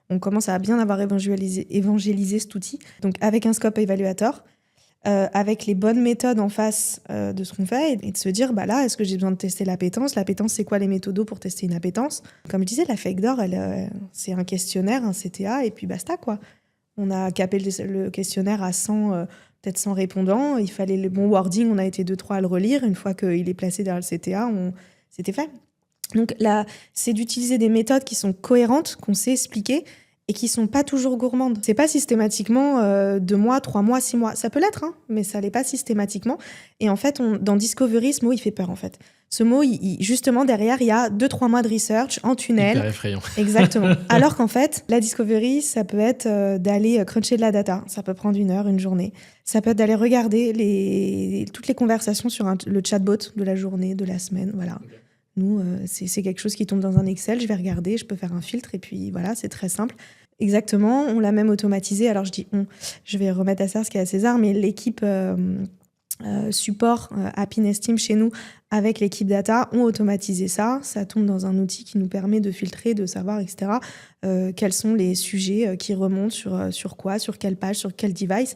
on commence à bien avoir évangélisé cet outil. Donc, avec un scope évaluator, avec les bonnes méthodes en face de ce qu'on fait et de se dire là, est-ce que j'ai besoin de tester l'appétence ? L'appétence, c'est quoi les méthodos pour tester une appétence ? Comme je disais, la fake door, c'est un questionnaire, un CTA, et puis basta, quoi. On a capé le questionnaire à 100... peut-être 100 répondants, il fallait le bon wording, on a été 2-3 à le relire, une fois qu'il est placé derrière le CTA, c'était fait. Donc là, c'est d'utiliser des méthodes qui sont cohérentes, qu'on sait expliquer, et qui sont pas toujours gourmandes. C'est pas systématiquement 2 mois, 3 mois, 6 mois. Ça peut l'être, hein, mais ça l'est pas systématiquement. Et en fait, dans Discovery, ce mot, il fait peur, en fait. Ce mot, justement, derrière, il y a 2-3 mois de research en tunnel. Hyper effrayant. Exactement. Alors qu'en fait, la Discovery, ça peut être d'aller cruncher de la data. Ça peut prendre 1 heure, une journée. Ça peut être d'aller regarder toutes les conversations sur le chatbot de la journée, de la semaine, voilà. Okay. Nous, c'est quelque chose qui tombe dans un Excel, je vais regarder, je peux faire un filtre, et puis voilà, c'est très simple. Exactement, on l'a même automatisé. Alors je vais remettre à César ce qu'il y a à César, mais l'équipe support Happiness Team chez nous, avec l'équipe data, ont automatisé ça. Ça tombe dans un outil qui nous permet de filtrer, de savoir, etc., quels sont les sujets qui remontent sur quoi, sur quelle page, sur quel device.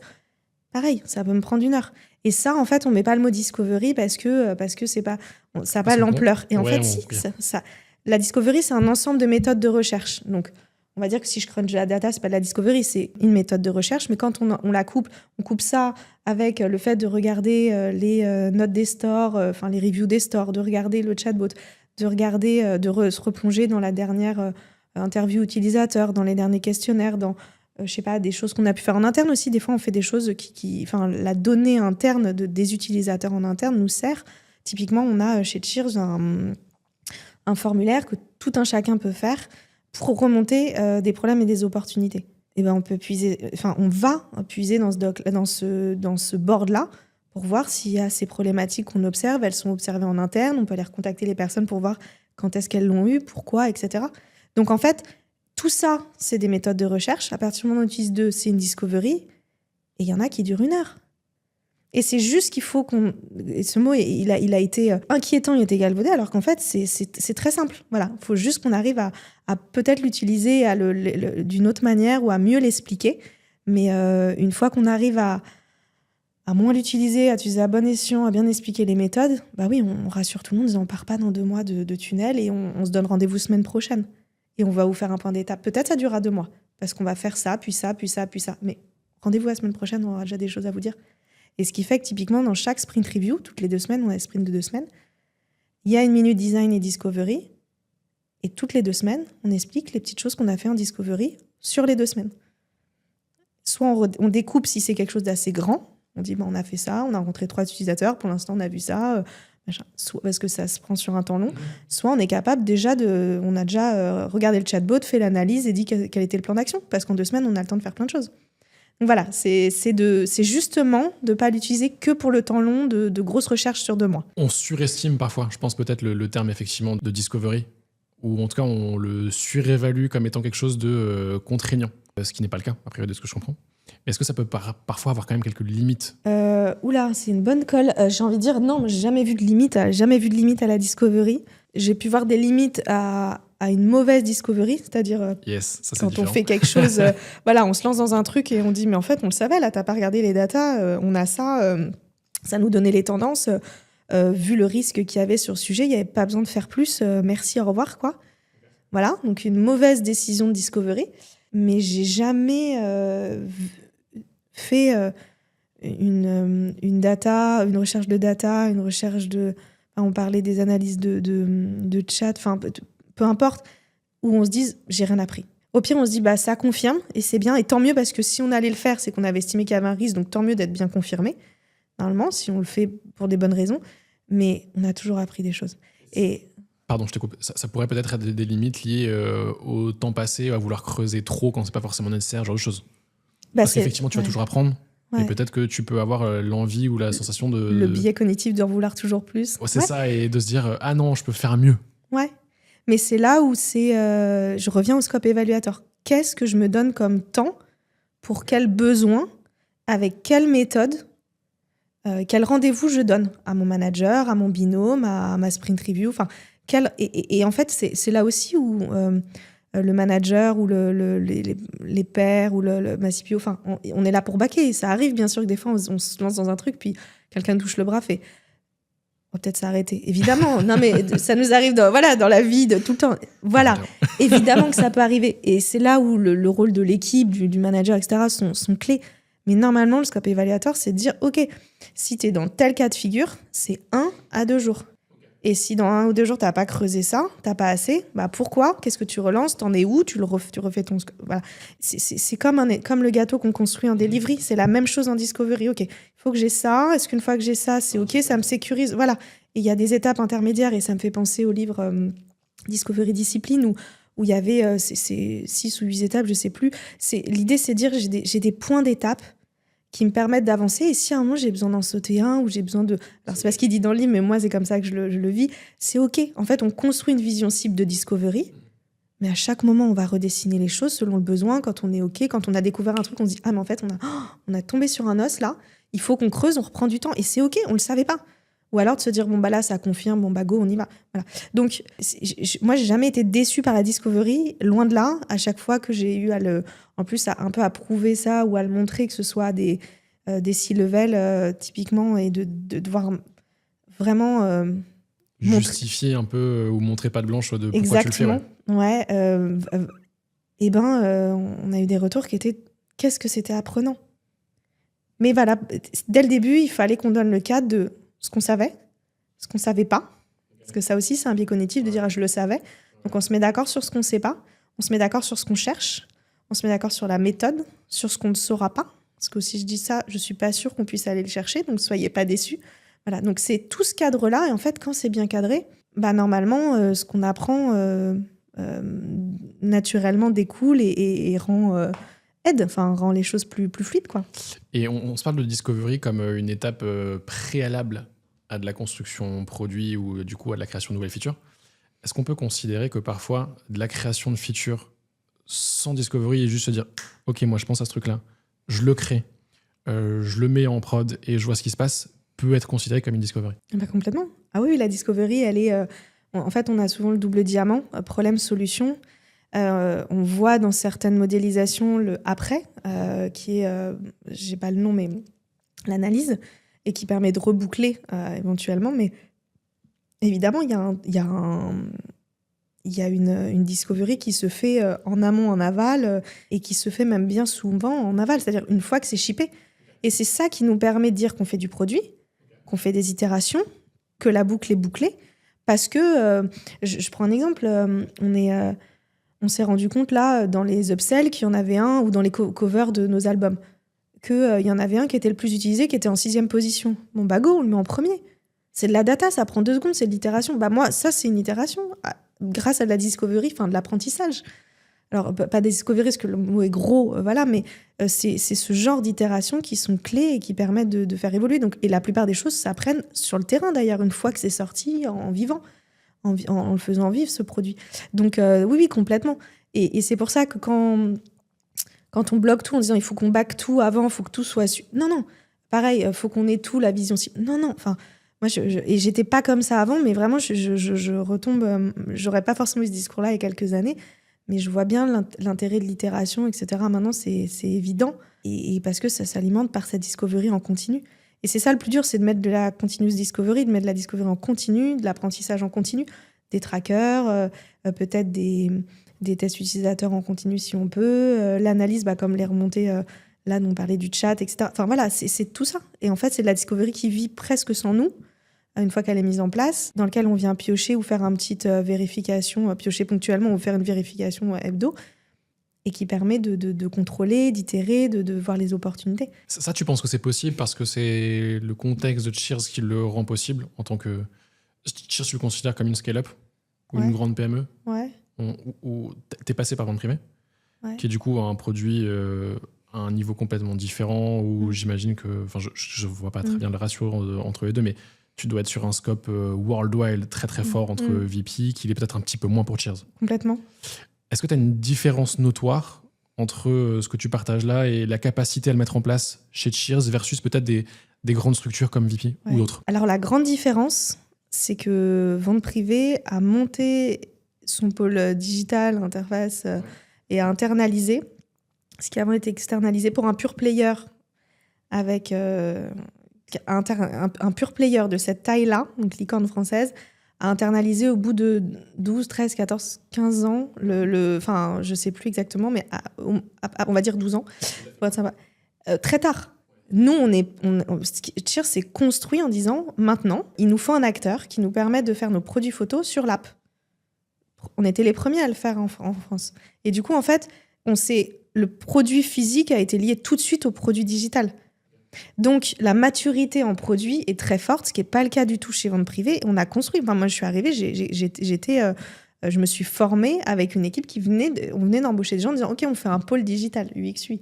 Pareil, ça peut me prendre 1 heure. Et ça, en fait, on met pas le mot discovery parce que c'est pas, ça n'a pas l'ampleur. Et en fait, la discovery, c'est un ensemble de méthodes de recherche. Donc, on va dire que si je crunch la data, c'est pas de la discovery, c'est une méthode de recherche. Mais quand on la coupe, on coupe ça avec le fait de regarder les notes des stores, les reviews des stores, de regarder le chatbot, de regarder, se replonger dans la dernière interview utilisateur, dans les derniers questionnaires, dans je sais pas, des choses qu'on a pu faire en interne aussi. Des fois, on fait des choses enfin, la donnée interne des utilisateurs en interne nous sert. Typiquement, on a chez Cheers un formulaire que tout un chacun peut faire pour remonter des problèmes et des opportunités. Et ben, on va puiser dans ce board-là pour voir s'il y a ces problématiques qu'on observe. Elles sont observées en interne. On peut aller recontacter les personnes pour voir quand est-ce qu'elles l'ont eu, pourquoi, etc. Donc, en fait, tout ça, c'est des méthodes de recherche. À partir du moment où on utilise 2, c'est une discovery. Et il y en a qui durent 1 heure. Et c'est juste qu'il faut qu'on... Et ce mot, il a été inquiétant, il était galvaudé, alors qu'en fait, c'est très simple. Voilà, il faut juste qu'on arrive à peut-être l'utiliser d'une autre manière ou à mieux l'expliquer. Mais une fois qu'on arrive à moins l'utiliser, à utiliser à bon escient, à bien expliquer les méthodes, bah oui, on rassure tout le monde, on ne part pas dans 2 mois de tunnel et on se donne rendez-vous semaine prochaine. Et on va vous faire un point d'étape. Peut-être ça durera 2 mois, parce qu'on va faire ça, puis ça, puis ça, puis ça. Mais rendez-vous la semaine prochaine, on aura déjà des choses à vous dire. Et ce qui fait que typiquement, dans chaque sprint review, toutes les 2 semaines, on a un sprint de 2 semaines, il y a une minute design et discovery. Et toutes les 2 semaines, on explique les petites choses qu'on a fait en discovery sur les 2 semaines. Soit on découpe si c'est quelque chose d'assez grand. On dit, on a fait ça, on a rencontré 3 utilisateurs, pour l'instant, on a vu ça... soit parce que ça se prend sur un temps long, soit on est capable on a déjà regardé le chatbot, fait l'analyse et dit quel était le plan d'action, parce qu'en 2 semaines, on a le temps de faire plein de choses. Donc voilà, c'est justement de ne pas l'utiliser que pour le temps long de grosses recherches sur 2 mois. On surestime parfois, je pense peut-être le terme effectivement de discovery, ou en tout cas on le surévalue comme étant quelque chose de contraignant, ce qui n'est pas le cas, a priori de ce que je comprends. Mais est-ce que ça peut parfois avoir quand même quelques limites ? Oula, c'est une bonne colle. J'ai envie de dire non, j'ai jamais vu de limite à la discovery. J'ai pu voir des limites à une mauvaise discovery, c'est-à-dire yes, ça, quand différent. on fait quelque chose, voilà, on se lance dans un truc et on dit mais en fait on le savait, là t'as pas regardé les datas, on a ça, ça nous donnait les tendances, vu le risque qu'il y avait sur le sujet, il n'y avait pas besoin de faire plus, merci, au revoir, quoi. Voilà, donc une mauvaise décision de discovery, mais j'ai jamais fait une recherche de data, une recherche de... Enfin, on parlait des analyses de chat, enfin, peu importe, où on se dise, j'ai rien appris. Au pire, on se dit, ça confirme, et c'est bien, et tant mieux, parce que si on allait le faire, c'est qu'on avait estimé qu'il y avait un risque, donc tant mieux d'être bien confirmé, normalement, si on le fait pour des bonnes raisons, mais on a toujours appris des choses. Et... Pardon, je te coupe. Ça pourrait peut-être être des limites liées au temps passé, à vouloir creuser trop quand c'est pas forcément nécessaire, ce genre de choses. Parce qu'effectivement, tu vas toujours apprendre. Ouais. Et peut-être que tu peux avoir l'envie ou la sensation de... Le biais cognitif de en vouloir toujours plus. C'est ça, et de se dire « Ah non, je peux faire mieux ». Ouais, mais c'est là où je reviens au scope évaluateur. Qu'est-ce que je me donne comme temps pour quel besoin, avec quelle méthode, quel rendez-vous je donne à mon manager, à mon binôme, à ma sprint review. Et en fait, c'est là aussi où... le manager ou les pairs ou ma CPO, enfin, on est là pour baquer. Ça arrive, bien sûr, que des fois, on se lance dans un truc, puis quelqu'un touche le bras, fait « On va peut-être s'arrêter ». Évidemment, non, mais ça nous arrive dans la vie, de tout le temps. Voilà, évidemment que ça peut arriver. Et c'est là où le rôle de l'équipe, du manager, etc., sont clés. Mais normalement, le scope évaluateur, c'est de dire « Ok, si tu es dans tel cas de figure, c'est 1 à 2 jours ». Et si dans 1 ou 2 jours, tu n'as pas creusé ça, tu n'as pas assez, pourquoi ? Qu'est-ce que tu relances ? T'en es où ? Tu refais ton... Voilà. C'est comme le gâteau qu'on construit en delivery. C'est la même chose en discovery. OK, il faut que j'ai ça. Est-ce qu'une fois que j'ai ça, c'est OK ? Ça me sécurise. Voilà. Et il y a des étapes intermédiaires. Et ça me fait penser au livre Discovery Discipline où il y avait 6 ou 8 étapes, je ne sais plus. L'idée, c'est de dire j'ai des points d'étape qui me permettent d'avancer. Et si à un moment, j'ai besoin d'en sauter un ou j'ai besoin de... Alors, c'est pas ce qu'il dit dans le livre, mais moi, c'est comme ça que je le vis. C'est OK. En fait, on construit une vision cible de discovery, mais à chaque moment, on va redessiner les choses selon le besoin. Quand on est OK, quand on a découvert un truc, on se dit « Ah, mais en fait, on a tombé sur un os, là. Il faut qu'on creuse, on reprend du temps. » Et c'est OK, on le savait pas. Ou alors de se dire « Bon, là, ça confirme. Bon, go, on y va. » Voilà. Donc, moi, j'ai jamais été déçue par la discovery. Loin de là. À chaque fois que j'ai eu en plus, un peu à prouver ça ou à le montrer, que ce soit des C-level, typiquement, et de devoir vraiment... justifier un peu ou montrer patte blanche de pourquoi exactement. Tu le fais. Ouais. On a eu des retours qui étaient « Qu'est-ce que c'était apprenant ?» Mais voilà, dès le début, il fallait qu'on donne le cadre de ce qu'on savait, ce qu'on savait pas. Parce que ça aussi, c'est un biais cognitif de dire « Je le savais ». Donc, on se met d'accord sur ce qu'on sait pas. On se met d'accord sur ce qu'on cherche, on se met d'accord sur la méthode, sur ce qu'on ne saura pas. Parce que si je dis ça, je ne suis pas sûre qu'on puisse aller le chercher, donc soyez pas déçus. Voilà, donc c'est tout ce cadre-là. Et en fait, quand c'est bien cadré, normalement, ce qu'on apprend naturellement découle et rend les choses plus fluides, quoi. Et on se parle de discovery comme une étape préalable à de la construction produit ou du coup à de la création de nouvelles features. Est-ce qu'on peut considérer que parfois de la création de features sans discovery et juste se dire « Ok, moi je pense à ce truc-là, je le crée, je le mets en prod et je vois ce qui se passe », peut être considéré comme une discovery? Complètement. Ah oui, la discovery, elle est... en fait, on a souvent le double diamant, problème-solution. On voit dans certaines modélisations le après, qui est, j'ai pas le nom, mais l'analyse, et qui permet de reboucler éventuellement. Mais évidemment, il y a une discovery qui se fait en amont, en aval, et qui se fait même bien souvent en aval, c'est-à-dire une fois que c'est shippé. Et c'est ça qui nous permet de dire qu'on fait du produit, qu'on fait des itérations, que la boucle est bouclée. Parce que, je prends un exemple, on s'est rendu compte là, dans les upsells, qu'il y en avait un, ou dans les covers de nos albums, qu'il y en avait un qui était le plus utilisé, qui était en 6e position. Bon, go, on le met en premier. C'est de la data, ça prend 2 secondes, c'est de l'itération. Moi, ça, c'est une itération, grâce à de la discovery, de l'apprentissage. Alors, pas des discovery, parce que le mot est gros, voilà, mais c'est ce genre d'itérations qui sont clés et qui permettent de faire évoluer. Donc, et la plupart des choses s'apprennent sur le terrain, d'ailleurs, une fois que c'est sorti, en vivant. En le faisant vivre, ce produit. Donc, oui, complètement. Et c'est pour ça que quand on bloque tout en disant il faut qu'on back tout avant, il faut que tout soit... Non. Pareil, il faut qu'on ait tout, la vision... Non. Enfin, moi, et j'étais pas comme ça avant, mais vraiment, je retombe... j'aurais pas forcément eu ce discours-là il y a quelques années, mais je vois bien l'intérêt de l'itération, etc. Maintenant, c'est évident. Et parce que ça s'alimente par cette discovery en continu. Et c'est ça le plus dur, c'est de mettre de la continuous discovery, de mettre de la discovery en continu, de l'apprentissage en continu, des trackers, peut-être des tests utilisateurs en continu si on peut, l'analyse, comme les remontées, là, dont on parlait du chat, etc. Enfin voilà, c'est tout ça. Et en fait, c'est de la discovery qui vit presque sans nous, une fois qu'elle est mise en place, dans lequel on vient piocher ou faire une petite vérification, piocher ponctuellement ou faire une vérification hebdo, et qui permet de contrôler, d'itérer, de voir les opportunités. Ça, tu penses que c'est possible parce que c'est le contexte de Cheers qui le rend possible en tant que... Cheers, tu le considères comme une scale-up ou une grande PME? Ouais. Où t'es passé par vente privée, qui est du coup un produit à un niveau complètement différent, où j'imagine que... Enfin, je vois pas très bien le ratio entre les deux, mais tu dois être sur un scope worldwide très très fort entre VP, qu'il est peut-être un petit peu moins pour Cheers. Complètement. Est-ce que tu as une différence notoire entre ce que tu partages là et la capacité à le mettre en place chez Cheers versus peut-être des grandes structures comme VP ou d'autres? Alors la grande différence, c'est que Vente Privée a monté son pôle digital, interface, et a internalisé, ce qui avant était externalisé pour un pure player, avec un pure player de cette taille-là, donc licorne française, a internalisé au bout de 12, 13, 14, 15 ans, enfin, je sais plus exactement, mais on va dire 12 ans, pour être sympa. Très tard. Nous, Cheers s'est construit en disant, maintenant, il nous faut un acteur qui nous permette de faire nos produits photos sur l'app. On était les premiers à le faire en France. Et du coup, en fait, le produit physique a été lié tout de suite au produit digital. Donc, la maturité en produit est très forte, ce qui n'est pas le cas du tout chez Vente Privée. On a construit. Enfin, moi, je suis arrivée, je me suis formée avec une équipe on venait d'embaucher des gens en disant « Ok, on fait un pôle digital, UX/UI ».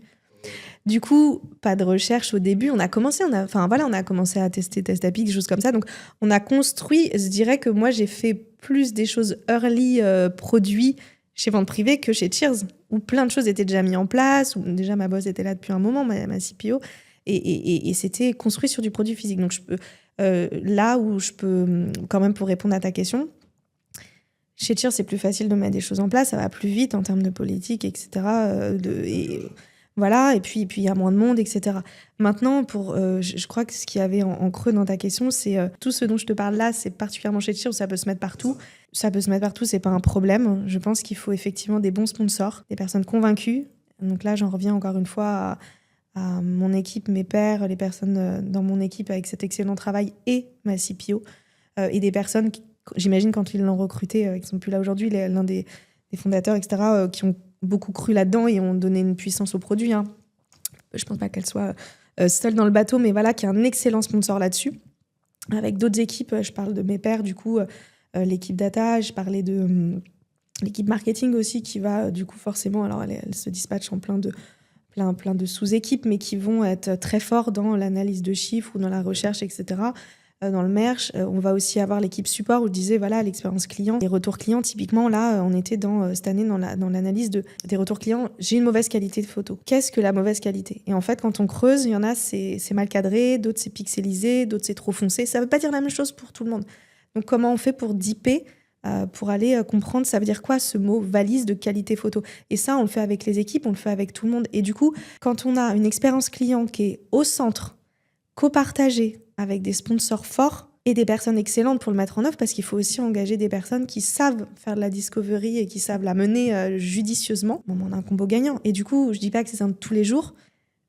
Du coup, pas de recherche au début. On a commencé à tester Test API, des choses comme ça. Donc, on a construit. Je dirais que moi, j'ai fait plus des choses early produits chez Vente Privée que chez Cheers, où plein de choses étaient déjà mises en place, où déjà ma boss était là depuis un moment, ma CPO. Et c'était construit sur du produit physique. Donc, là où je peux, quand même, pour répondre à ta question, chez Cheers, c'est plus facile de mettre des choses en place, ça va plus vite en termes de politique, etc. Voilà, et puis il y a moins de monde, etc. Maintenant, je crois que ce qu'il y avait en creux dans ta question, c'est tout ce dont je te parle là, c'est particulièrement chez Cheers, ça peut se mettre partout. Ça peut se mettre partout, c'est pas un problème. Je pense qu'il faut effectivement des bons sponsors, des personnes convaincues. Donc là, j'en reviens encore une fois à mon équipe, mes pairs, les personnes dans mon équipe avec cet excellent travail et ma CPO, et des personnes qui, j'imagine, quand ils l'ont recruté, qui ne sont plus là aujourd'hui, l'un des des fondateurs, etc., qui ont beaucoup cru là-dedans et ont donné une puissance au produit. Hein. Je pense pas qu'elle soit seule dans le bateau, mais voilà, qui est un excellent sponsor là-dessus. Avec d'autres équipes, je parle de mes pairs, du coup, l'équipe data, je parlais de l'équipe marketing aussi, qui va, du coup, forcément, alors elle se dispatche en plein de sous-équipes, mais qui vont être très forts dans l'analyse de chiffres ou dans la recherche, etc., dans le merch. On va aussi avoir l'équipe support où je disais, voilà, l'expérience client, les retours clients. Typiquement, là, on était cette année dans l'analyse des retours clients. J'ai une mauvaise qualité de photo. Qu'est-ce que la mauvaise qualité ? Et en fait, quand on creuse, il y en a, c'est mal cadré, d'autres, c'est pixelisé, d'autres, c'est trop foncé. Ça ne veut pas dire la même chose pour tout le monde. Donc, comment on fait pour dipper, pour aller comprendre, ça veut dire quoi ce mot valise de qualité photo ? Et ça, on le fait avec les équipes, on le fait avec tout le monde. Et du coup, quand on a une expérience client qui est au centre, copartagée, avec des sponsors forts et des personnes excellentes pour le mettre en œuvre, parce qu'il faut aussi engager des personnes qui savent faire de la discovery et qui savent la mener judicieusement. Bon, on a un combo gagnant. Et du coup, je dis pas que c'est un de tous les jours,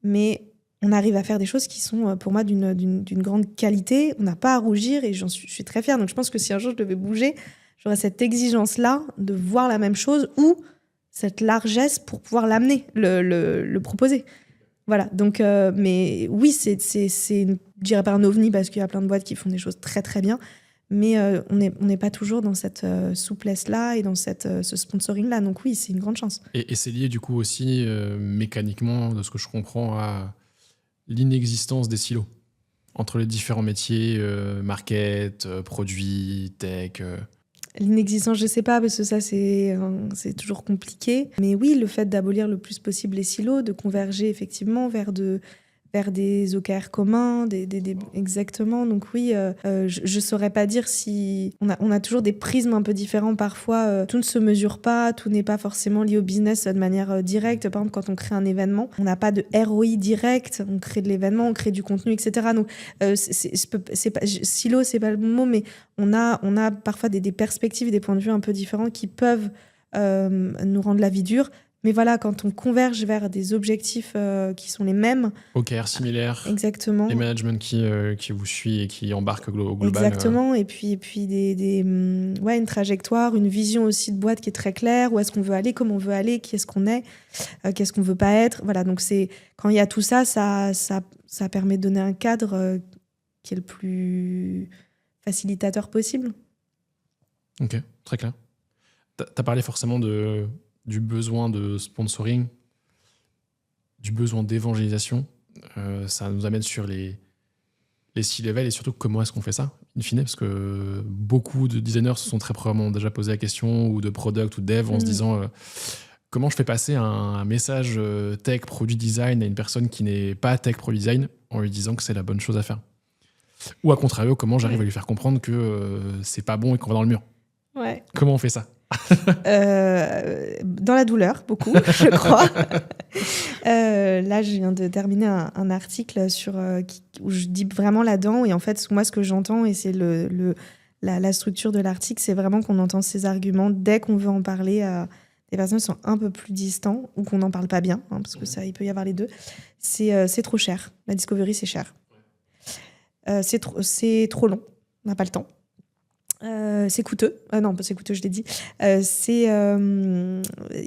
mais on arrive à faire des choses qui sont pour moi d'une grande qualité. On n'a pas à rougir et je suis très fière. Donc je pense que si un jour je devais bouger, j'aurais cette exigence-là de voir la même chose ou cette largesse pour pouvoir l'amener, le proposer. Voilà, donc, mais oui, je dirais pas un ovni parce qu'il y a plein de boîtes qui font des choses très très bien, mais on n'est pas toujours dans cette souplesse-là et dans ce sponsoring-là, donc oui, c'est une grande chance. Et c'est lié du coup aussi mécaniquement, de ce que je comprends, à l'inexistence des silos entre les différents métiers, market, produits, tech. L'inexistence, je sais pas, parce que ça, c'est toujours compliqué. Mais oui, le fait d'abolir le plus possible les silos, de converger effectivement vers des OKR communs, exactement. Donc oui, je saurais pas dire si... On a toujours des prismes un peu différents parfois. Tout ne se mesure pas, tout n'est pas forcément lié au business de manière directe. Par exemple, quand on crée un événement, on n'a pas de ROI direct. On crée de l'événement, on crée du contenu, etc. Donc, silo, c'est pas le bon mot, mais on a parfois des perspectives et des points de vue un peu différents qui peuvent nous rendre la vie dure. Mais voilà, quand on converge vers des objectifs qui sont les mêmes... OKR similaires. Exactement. Les management qui vous suit et qui embarque au global. Exactement. Et puis une trajectoire, une vision aussi de boîte qui est très claire. Où est-ce qu'on veut aller, comment on veut aller, qui est-ce qu'on est, qu'est-ce qu'on veut pas être. Voilà, donc quand il y a tout ça, ça permet de donner un cadre qui est le plus facilitateur possible. Ok, très clair. T'as parlé forcément du besoin de sponsoring, du besoin d'évangélisation. Ça nous amène sur les C-level et surtout comment est-ce qu'on fait ça, in fine, parce que beaucoup de designers se sont très probablement déjà posé la question, ou de product ou dev, en se disant comment je fais passer un message tech, produit design à une personne qui n'est pas tech, produit design, en lui disant que c'est la bonne chose à faire. Ou à contrario, comment j'arrive à lui faire comprendre que c'est pas bon et qu'on va dans le mur. Ouais. Comment on fait ça ? Dans la douleur, beaucoup, je crois. Là, je viens de terminer un article où je dis vraiment là-dedans. Et en fait, moi, ce que j'entends, et c'est la structure de l'article, c'est vraiment qu'on entend ces arguments dès qu'on veut en parler à des personnes qui sont un peu plus distants ou qu'on n'en parle pas bien, hein, parce que ça, il peut y avoir les deux. C'est trop cher. La discovery, c'est cher. C'est trop long. On n'a pas le temps. C'est coûteux. Non, c'est coûteux, je l'ai dit. Il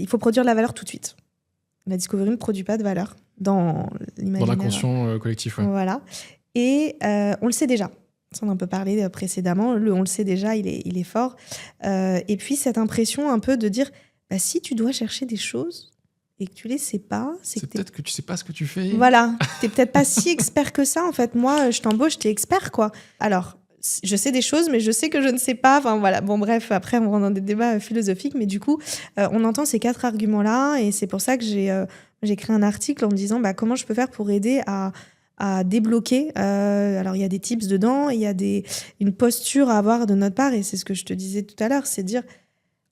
faut produire de la valeur tout de suite. La discovery ne produit pas de valeur dans l'imaginaire. Dans l'inconscient collectif, ouais. Voilà. Et on le sait déjà. On en a un peu parlé précédemment. On le sait déjà, il est fort. Et puis, cette impression un peu de dire, si tu dois chercher des choses et que tu les sais pas... C'est peut-être que tu sais pas ce que tu fais. Voilà. T'es peut-être pas si expert que ça, en fait. Moi, je t'embauche, t'es expert, quoi. Alors... je sais des choses, mais je sais que je ne sais pas. Enfin, voilà. Bon, bref, après, on rentre dans des débats philosophiques. Mais du coup, on entend ces 4 arguments-là. Et c'est pour ça que j'ai créé un article en me disant comment je peux faire pour aider à débloquer. Alors, il y a des tips dedans. Il y a une posture à avoir de notre part. Et c'est ce que je te disais tout à l'heure. C'est dire,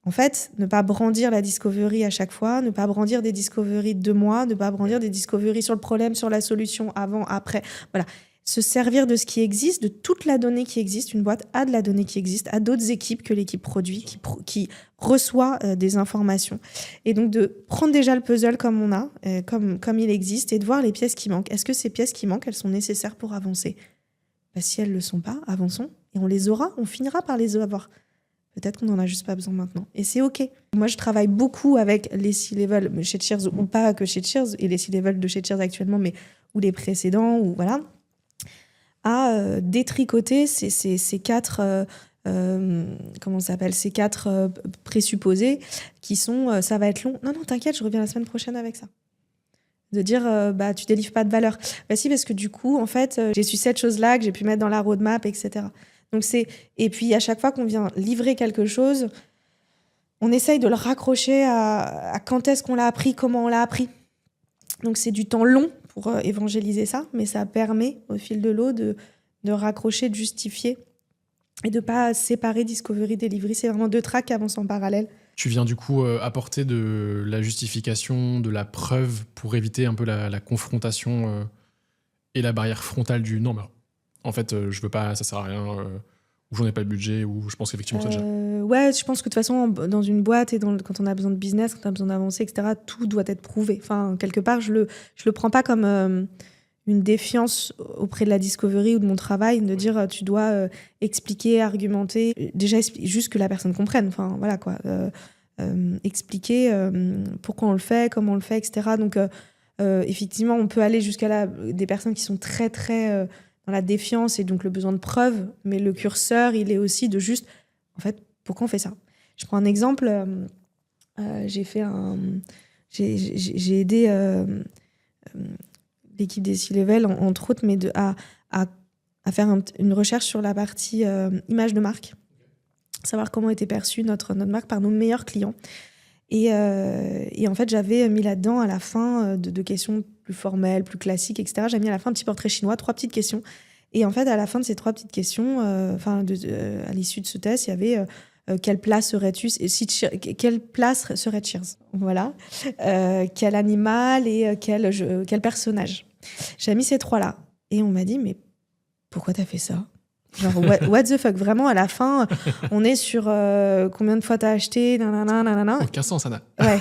en fait, ne pas brandir la discovery à chaque fois. Ne pas brandir des discoveries de 2 mois. Ne pas brandir des discoveries sur le problème, sur la solution, avant, après. Voilà. Se servir de ce qui existe, de toute la donnée qui existe. Une boîte a de la donnée qui existe, a d'autres équipes que l'équipe produit, qui reçoit des informations. Et donc, de prendre déjà le puzzle comme on a, comme il existe, et de voir les pièces qui manquent. Est-ce que ces pièces qui manquent, elles sont nécessaires pour avancer ? Si elles ne le sont pas, avançons. Et on les aura, on finira par les avoir. Peut-être qu'on n'en a juste pas besoin maintenant. Et c'est OK. Moi, je travaille beaucoup avec les C-level chez Cheers, ou pas que chez Cheers, et les C-level de chez Cheers actuellement, mais ou les précédents, ou voilà, à détricoter ces quatre, comment ça s'appelle, ces quatre présupposés qui sont ça va être long. Non, t'inquiète, je reviens la semaine prochaine avec ça. De dire, tu délivres pas de valeur. Bah si, parce que du coup, en fait, j'ai su cette chose-là que j'ai pu mettre dans la roadmap, etc. Donc et puis, à chaque fois qu'on vient livrer quelque chose, on essaye de le raccrocher à quand est-ce qu'on l'a appris, comment on l'a appris. Donc, c'est du temps long pour évangéliser ça, mais ça permet, au fil de l'eau, de raccrocher, de justifier et de pas séparer Discovery, Delivery. C'est vraiment 2 tracks qui avancent en parallèle. Tu viens du coup apporter de la justification, de la preuve pour éviter un peu la confrontation et la barrière frontale du non, mais en fait, je veux pas, ça sert à rien, ou j'en ai pas le budget, ou je pense qu'effectivement ça déjà. Ouais, je pense que de toute façon, dans une boîte et quand on a besoin de business, quand on a besoin d'avancer, etc., tout doit être prouvé. Enfin, quelque part, je le prends pas comme une défiance auprès de la Discovery ou de mon travail, de dire tu dois expliquer, argumenter, déjà juste que la personne comprenne. Enfin, voilà quoi. Expliquer pourquoi on le fait, comment on le fait, etc. Donc, effectivement, on peut aller jusqu'à des personnes qui sont très, très dans la défiance et donc le besoin de preuves, mais le curseur, il est aussi de juste, en fait, pourquoi on fait ça ? Je prends un exemple. J'ai aidé l'équipe des C-Level, entre autres, mais à faire une recherche sur la partie image de marque, savoir comment était perçue notre marque par nos meilleurs clients. Et en fait, j'avais mis là-dedans, à la fin, de questions plus formelles, plus classiques, etc. J'ai mis à la fin un petit portrait chinois, 3 petites questions. Et en fait, à la fin de ces 3 petites questions, à l'issue de ce test, il y avait quelle place serais-tu, quelle place serait Cheers, voilà, quel animal et quel personnage. J'ai mis ces 3-là. Et on m'a dit, mais pourquoi t'as fait ça ? Genre, what the fuck, vraiment, à la fin, on est sur combien de fois t'as acheté, nanana. Aucun sens, Anna. Ouais,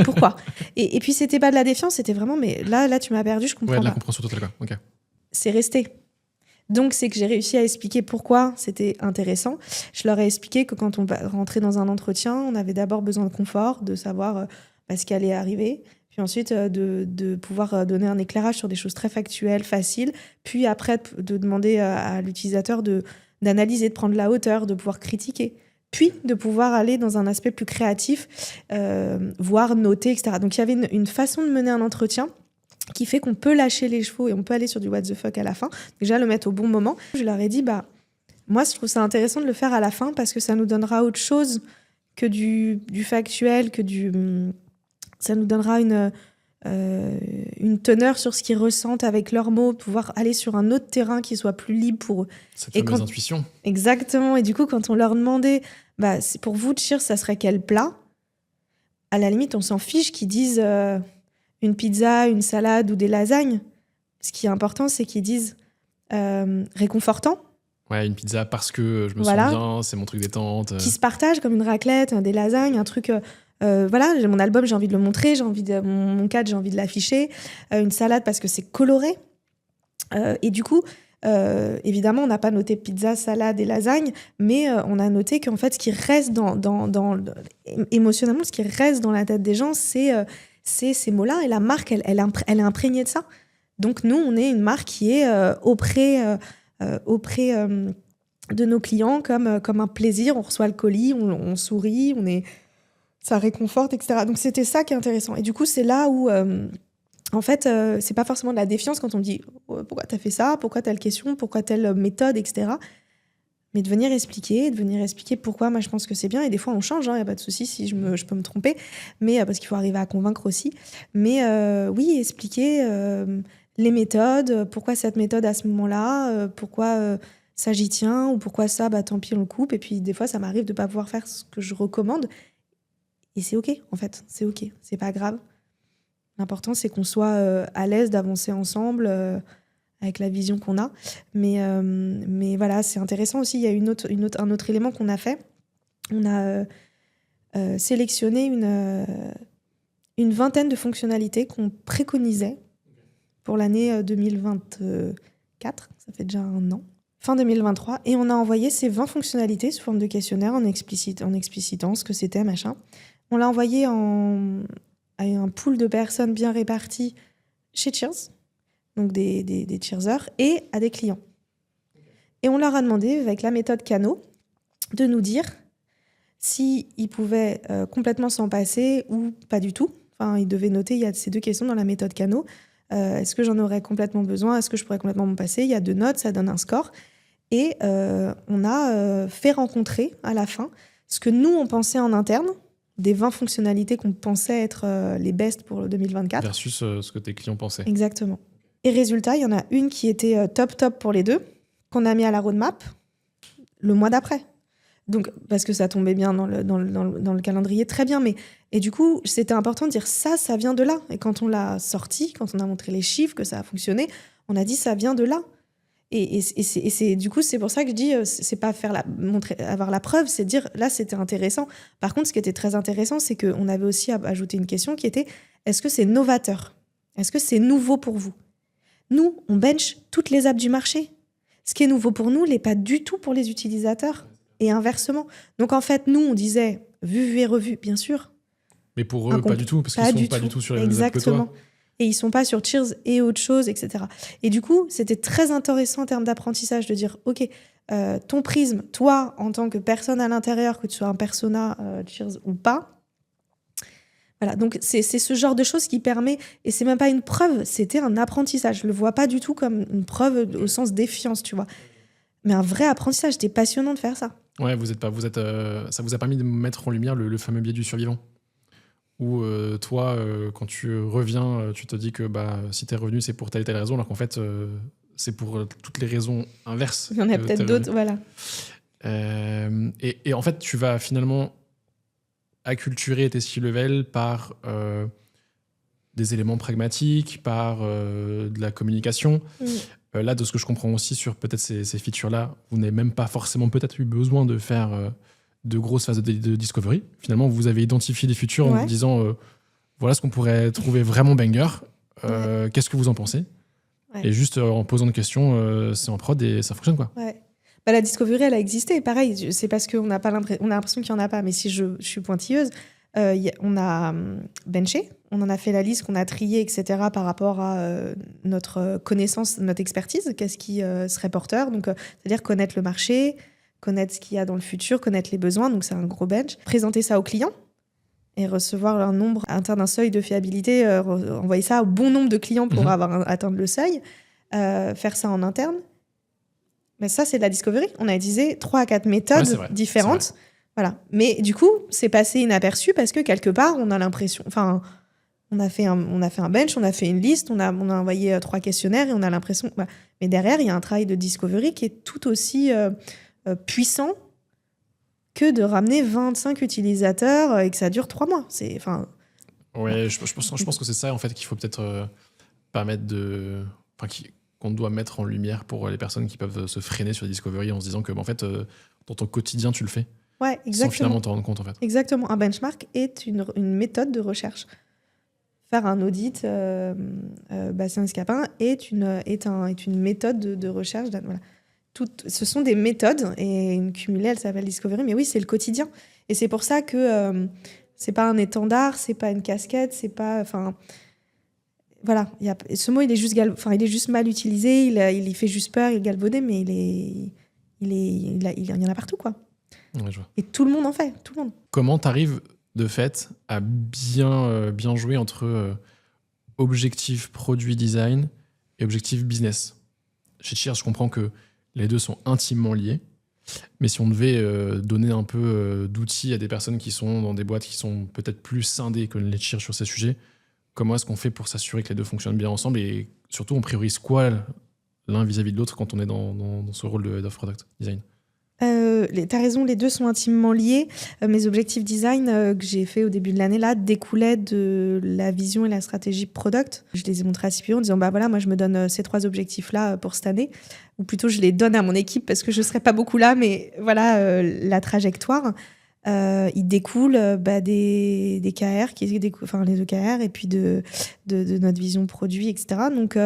pourquoi ? Et puis, c'était pas de la défiance, c'était vraiment, mais là, tu m'as perdu, je comprends pas. Ouais, de la pas. compréhension totale, quoi. Ok. C'est resté. Donc, c'est que j'ai réussi à expliquer pourquoi c'était intéressant. Je leur ai expliqué que quand on va rentrer dans un entretien, on avait d'abord besoin de confort, de savoir ce qui allait arriver. Puis ensuite, de pouvoir donner un éclairage sur des choses très factuelles, faciles. Puis après, de demander à l'utilisateur d'analyser, de prendre la hauteur, de pouvoir critiquer. Puis de pouvoir aller dans un aspect plus créatif, voire noter, etc. Donc, il y avait une façon de mener un entretien qui fait qu'on peut lâcher les chevaux et on peut aller sur du what the fuck à la fin. Déjà, le mettre au bon moment. Je leur ai dit, moi, je trouve ça intéressant de le faire à la fin parce que ça nous donnera autre chose que du factuel, ça nous donnera une teneur sur ce qu'ils ressentent avec leurs mots, pouvoir aller sur un autre terrain qui soit plus libre pour eux. Cette fameuse intuition. Exactement. Et du coup, quand on leur demandait, pour vous, Cheers, ça serait quel plat ? À la limite, on s'en fiche qu'ils disent une pizza, une salade ou des lasagnes. Ce qui est important, c'est qu'ils disent réconfortant. Ouais, une pizza parce que je me sens bien, c'est mon truc détente. Qui se partagent comme une raclette, des lasagnes, un truc... j'ai mon album, j'ai envie de le montrer, mon cadre, j'ai envie de l'afficher. Une salade parce que c'est coloré. Et du coup, évidemment, on n'a pas noté pizza, salade et lasagne, mais on a noté qu'en fait, ce qui reste émotionnellement, ce qui reste dans la tête des gens, c'est ces mots-là. Et la marque, elle est imprégnée de ça. Donc nous, on est une marque qui est auprès de nos clients comme un plaisir. On reçoit le colis, on sourit, ça réconforte, etc. Donc c'était ça qui est intéressant. Et du coup, c'est là où, en fait, c'est pas forcément de la défiance quand on me dit pourquoi t'as fait ça, pourquoi telle question, pourquoi telle méthode, etc. Mais de venir expliquer pourquoi moi je pense que c'est bien. Et des fois, on change, y a pas de souci si je peux me tromper, mais parce qu'il faut arriver à convaincre aussi. Mais oui, expliquer les méthodes, pourquoi cette méthode à ce moment-là, pourquoi ça j'y tiens, ou pourquoi ça, tant pis, on le coupe. Et puis des fois, ça m'arrive de pas pouvoir faire ce que je recommande. Et c'est OK, en fait. C'est OK. C'est pas grave. L'important, c'est qu'on soit à l'aise d'avancer ensemble avec la vision qu'on a. Mais voilà, c'est intéressant aussi. Il y a un autre élément qu'on a fait. On a sélectionné une vingtaine de fonctionnalités qu'on préconisait pour l'année 2024. Ça fait déjà 1 an. fin 2023, et on a envoyé ces 20 fonctionnalités sous forme de questionnaire en explicitant ce que c'était, machin. On l'a envoyé à un pool de personnes bien réparties chez Cheers, donc des cheersers, et à des clients. Et on leur a demandé, avec la méthode Kano, de nous dire s'ils pouvaient complètement s'en passer ou pas du tout. Enfin, ils devaient noter, il y a ces 2 questions dans la méthode Kano. Est-ce que j'en aurais complètement besoin? Est-ce que je pourrais complètement m'en passer? Il y a 2 notes, ça donne un score. Et on a fait rencontrer à la fin ce que nous, on pensait en interne, des 20 fonctionnalités qu'on pensait être les best pour le 2024. Versus ce que tes clients pensaient. Exactement. Et résultat, il y en a une qui était top pour les 2, qu'on a mis à la roadmap le mois d'après. Donc, parce que ça tombait bien dans le calendrier, très bien. Et du coup, c'était important de dire ça vient de là. Et quand on l'a sorti, quand on a montré les chiffres, que ça a fonctionné, on a dit ça vient de là. Et du coup, c'est pour ça que je dis, c'est pas avoir la preuve, c'est dire là, c'était intéressant. Par contre, ce qui était très intéressant, c'est qu'on avait aussi ajouté une question qui était est-ce que c'est novateur? Est-ce que c'est nouveau pour vous? Nous, on bench toutes les apps du marché. Ce qui est nouveau pour nous l'est pas du tout pour les utilisateurs. Et inversement. Donc en fait, nous, on disait vu et revu, bien sûr. Mais pour eux, pas du tout, parce qu'ils sont pas du tout sur les mêmes apps que toi. Et ils sont pas sur Cheers et autre chose, etc. Et du coup, c'était très intéressant en termes d'apprentissage de dire, OK, ton prisme, toi, en tant que personne à l'intérieur, que tu sois un persona Cheers ou pas, voilà. Donc c'est ce genre de choses qui permet, et c'est même pas une preuve, c'était un apprentissage. Je le vois pas du tout comme une preuve au sens défiance, tu vois. Mais un vrai apprentissage, c'était passionnant de faire ça. Ouais, ça vous a permis de mettre en lumière le fameux biais du survivant. Où toi, quand tu reviens, tu te dis que si t'es revenu, c'est pour telle et telle raison, alors qu'en fait, c'est pour toutes les raisons inverses. Il y en a peut-être d'autres, voilà. Et en fait, tu vas finalement acculturer tes skill levels par des éléments pragmatiques, par de la communication. Là, de ce que je comprends aussi sur peut-être ces features-là, vous n'avez même pas forcément peut-être eu besoin de faire de grosses phases de discovery. Finalement, vous avez identifié des features en vous disant voilà ce qu'on pourrait trouver vraiment banger. Qu'est-ce que vous en pensez? Et juste en posant des questions, c'est en prod et ça fonctionne, quoi. Ouais. La discovery, elle a existé. Pareil, c'est parce qu'on a l'impression qu'il n'y en a pas. Mais si je suis pointilleuse, on a benché, on en a fait la liste qu'on a triée, etc. par rapport à notre connaissance, notre expertise, qu'est-ce qui serait porteur. Donc, c'est-à-dire connaître le marché, connaître ce qu'il y a dans le futur, connaître les besoins. Donc, c'est un gros bench. Présenter ça aux clients et recevoir leur nombre atteindre un seuil de fiabilité, envoyer ça au bon nombre de clients pour atteindre le seuil, faire ça en interne. Mais ça, c'est de la discovery. On a utilisé 3 à 4 méthodes différentes. Voilà. Mais du coup, c'est passé inaperçu parce que quelque part, on a l'impression... Enfin, on a fait un bench, on a fait une liste, on a envoyé 3 questionnaires et on a l'impression... Voilà. Mais derrière, il y a un travail de discovery qui est tout aussi puissant que de ramener 25 utilisateurs et que ça dure 3 mois. Ouais, je pense que c'est ça, en fait, qu'il faut peut-être permettre de... qu'on doit mettre en lumière pour les personnes qui peuvent se freiner sur la discovery en se disant que, en fait, dans ton quotidien, tu le fais. Ouais, exactement. Sans finalement t'en rendre compte, en fait. Exactement. Un benchmark est une méthode de recherche. Faire un audit, Bastien Escapin, est une méthode de recherche. Voilà. Ce sont des méthodes, et une cumulée, elle s'appelle Discovery, mais oui, c'est le quotidien. Et c'est pour ça que c'est pas un étendard, c'est pas une casquette, c'est pas... Voilà, ce mot, il est juste mal utilisé, il fait juste peur, il est galvaudé, mais il y en a partout, quoi. Ouais, je vois. Et tout le monde en fait, tout le monde. Comment t'arrives, de fait, à bien jouer entre objectif produit design et objectif business? Chez Cheers, je comprends que les deux sont intimement liés, mais si on devait donner un peu d'outils à des personnes qui sont dans des boîtes qui sont peut-être plus scindées que les Cheers sur ces sujets, comment est-ce qu'on fait pour s'assurer que les deux fonctionnent bien ensemble et surtout on priorise quoi l'un vis-à-vis de l'autre quand on est dans ce rôle de Head of Product Design? T'as raison, les deux sont intimement liés. Mes objectifs design que j'ai fait au début de l'année là découlaient de la vision et la stratégie product. Je les ai montrés à CPO en disant voilà, moi je me donne ces 3 objectifs là pour cette année, ou plutôt je les donne à mon équipe parce que je serai pas beaucoup là, mais voilà la trajectoire. Il découle des KR, les OKR, et puis de notre vision produit, etc. Donc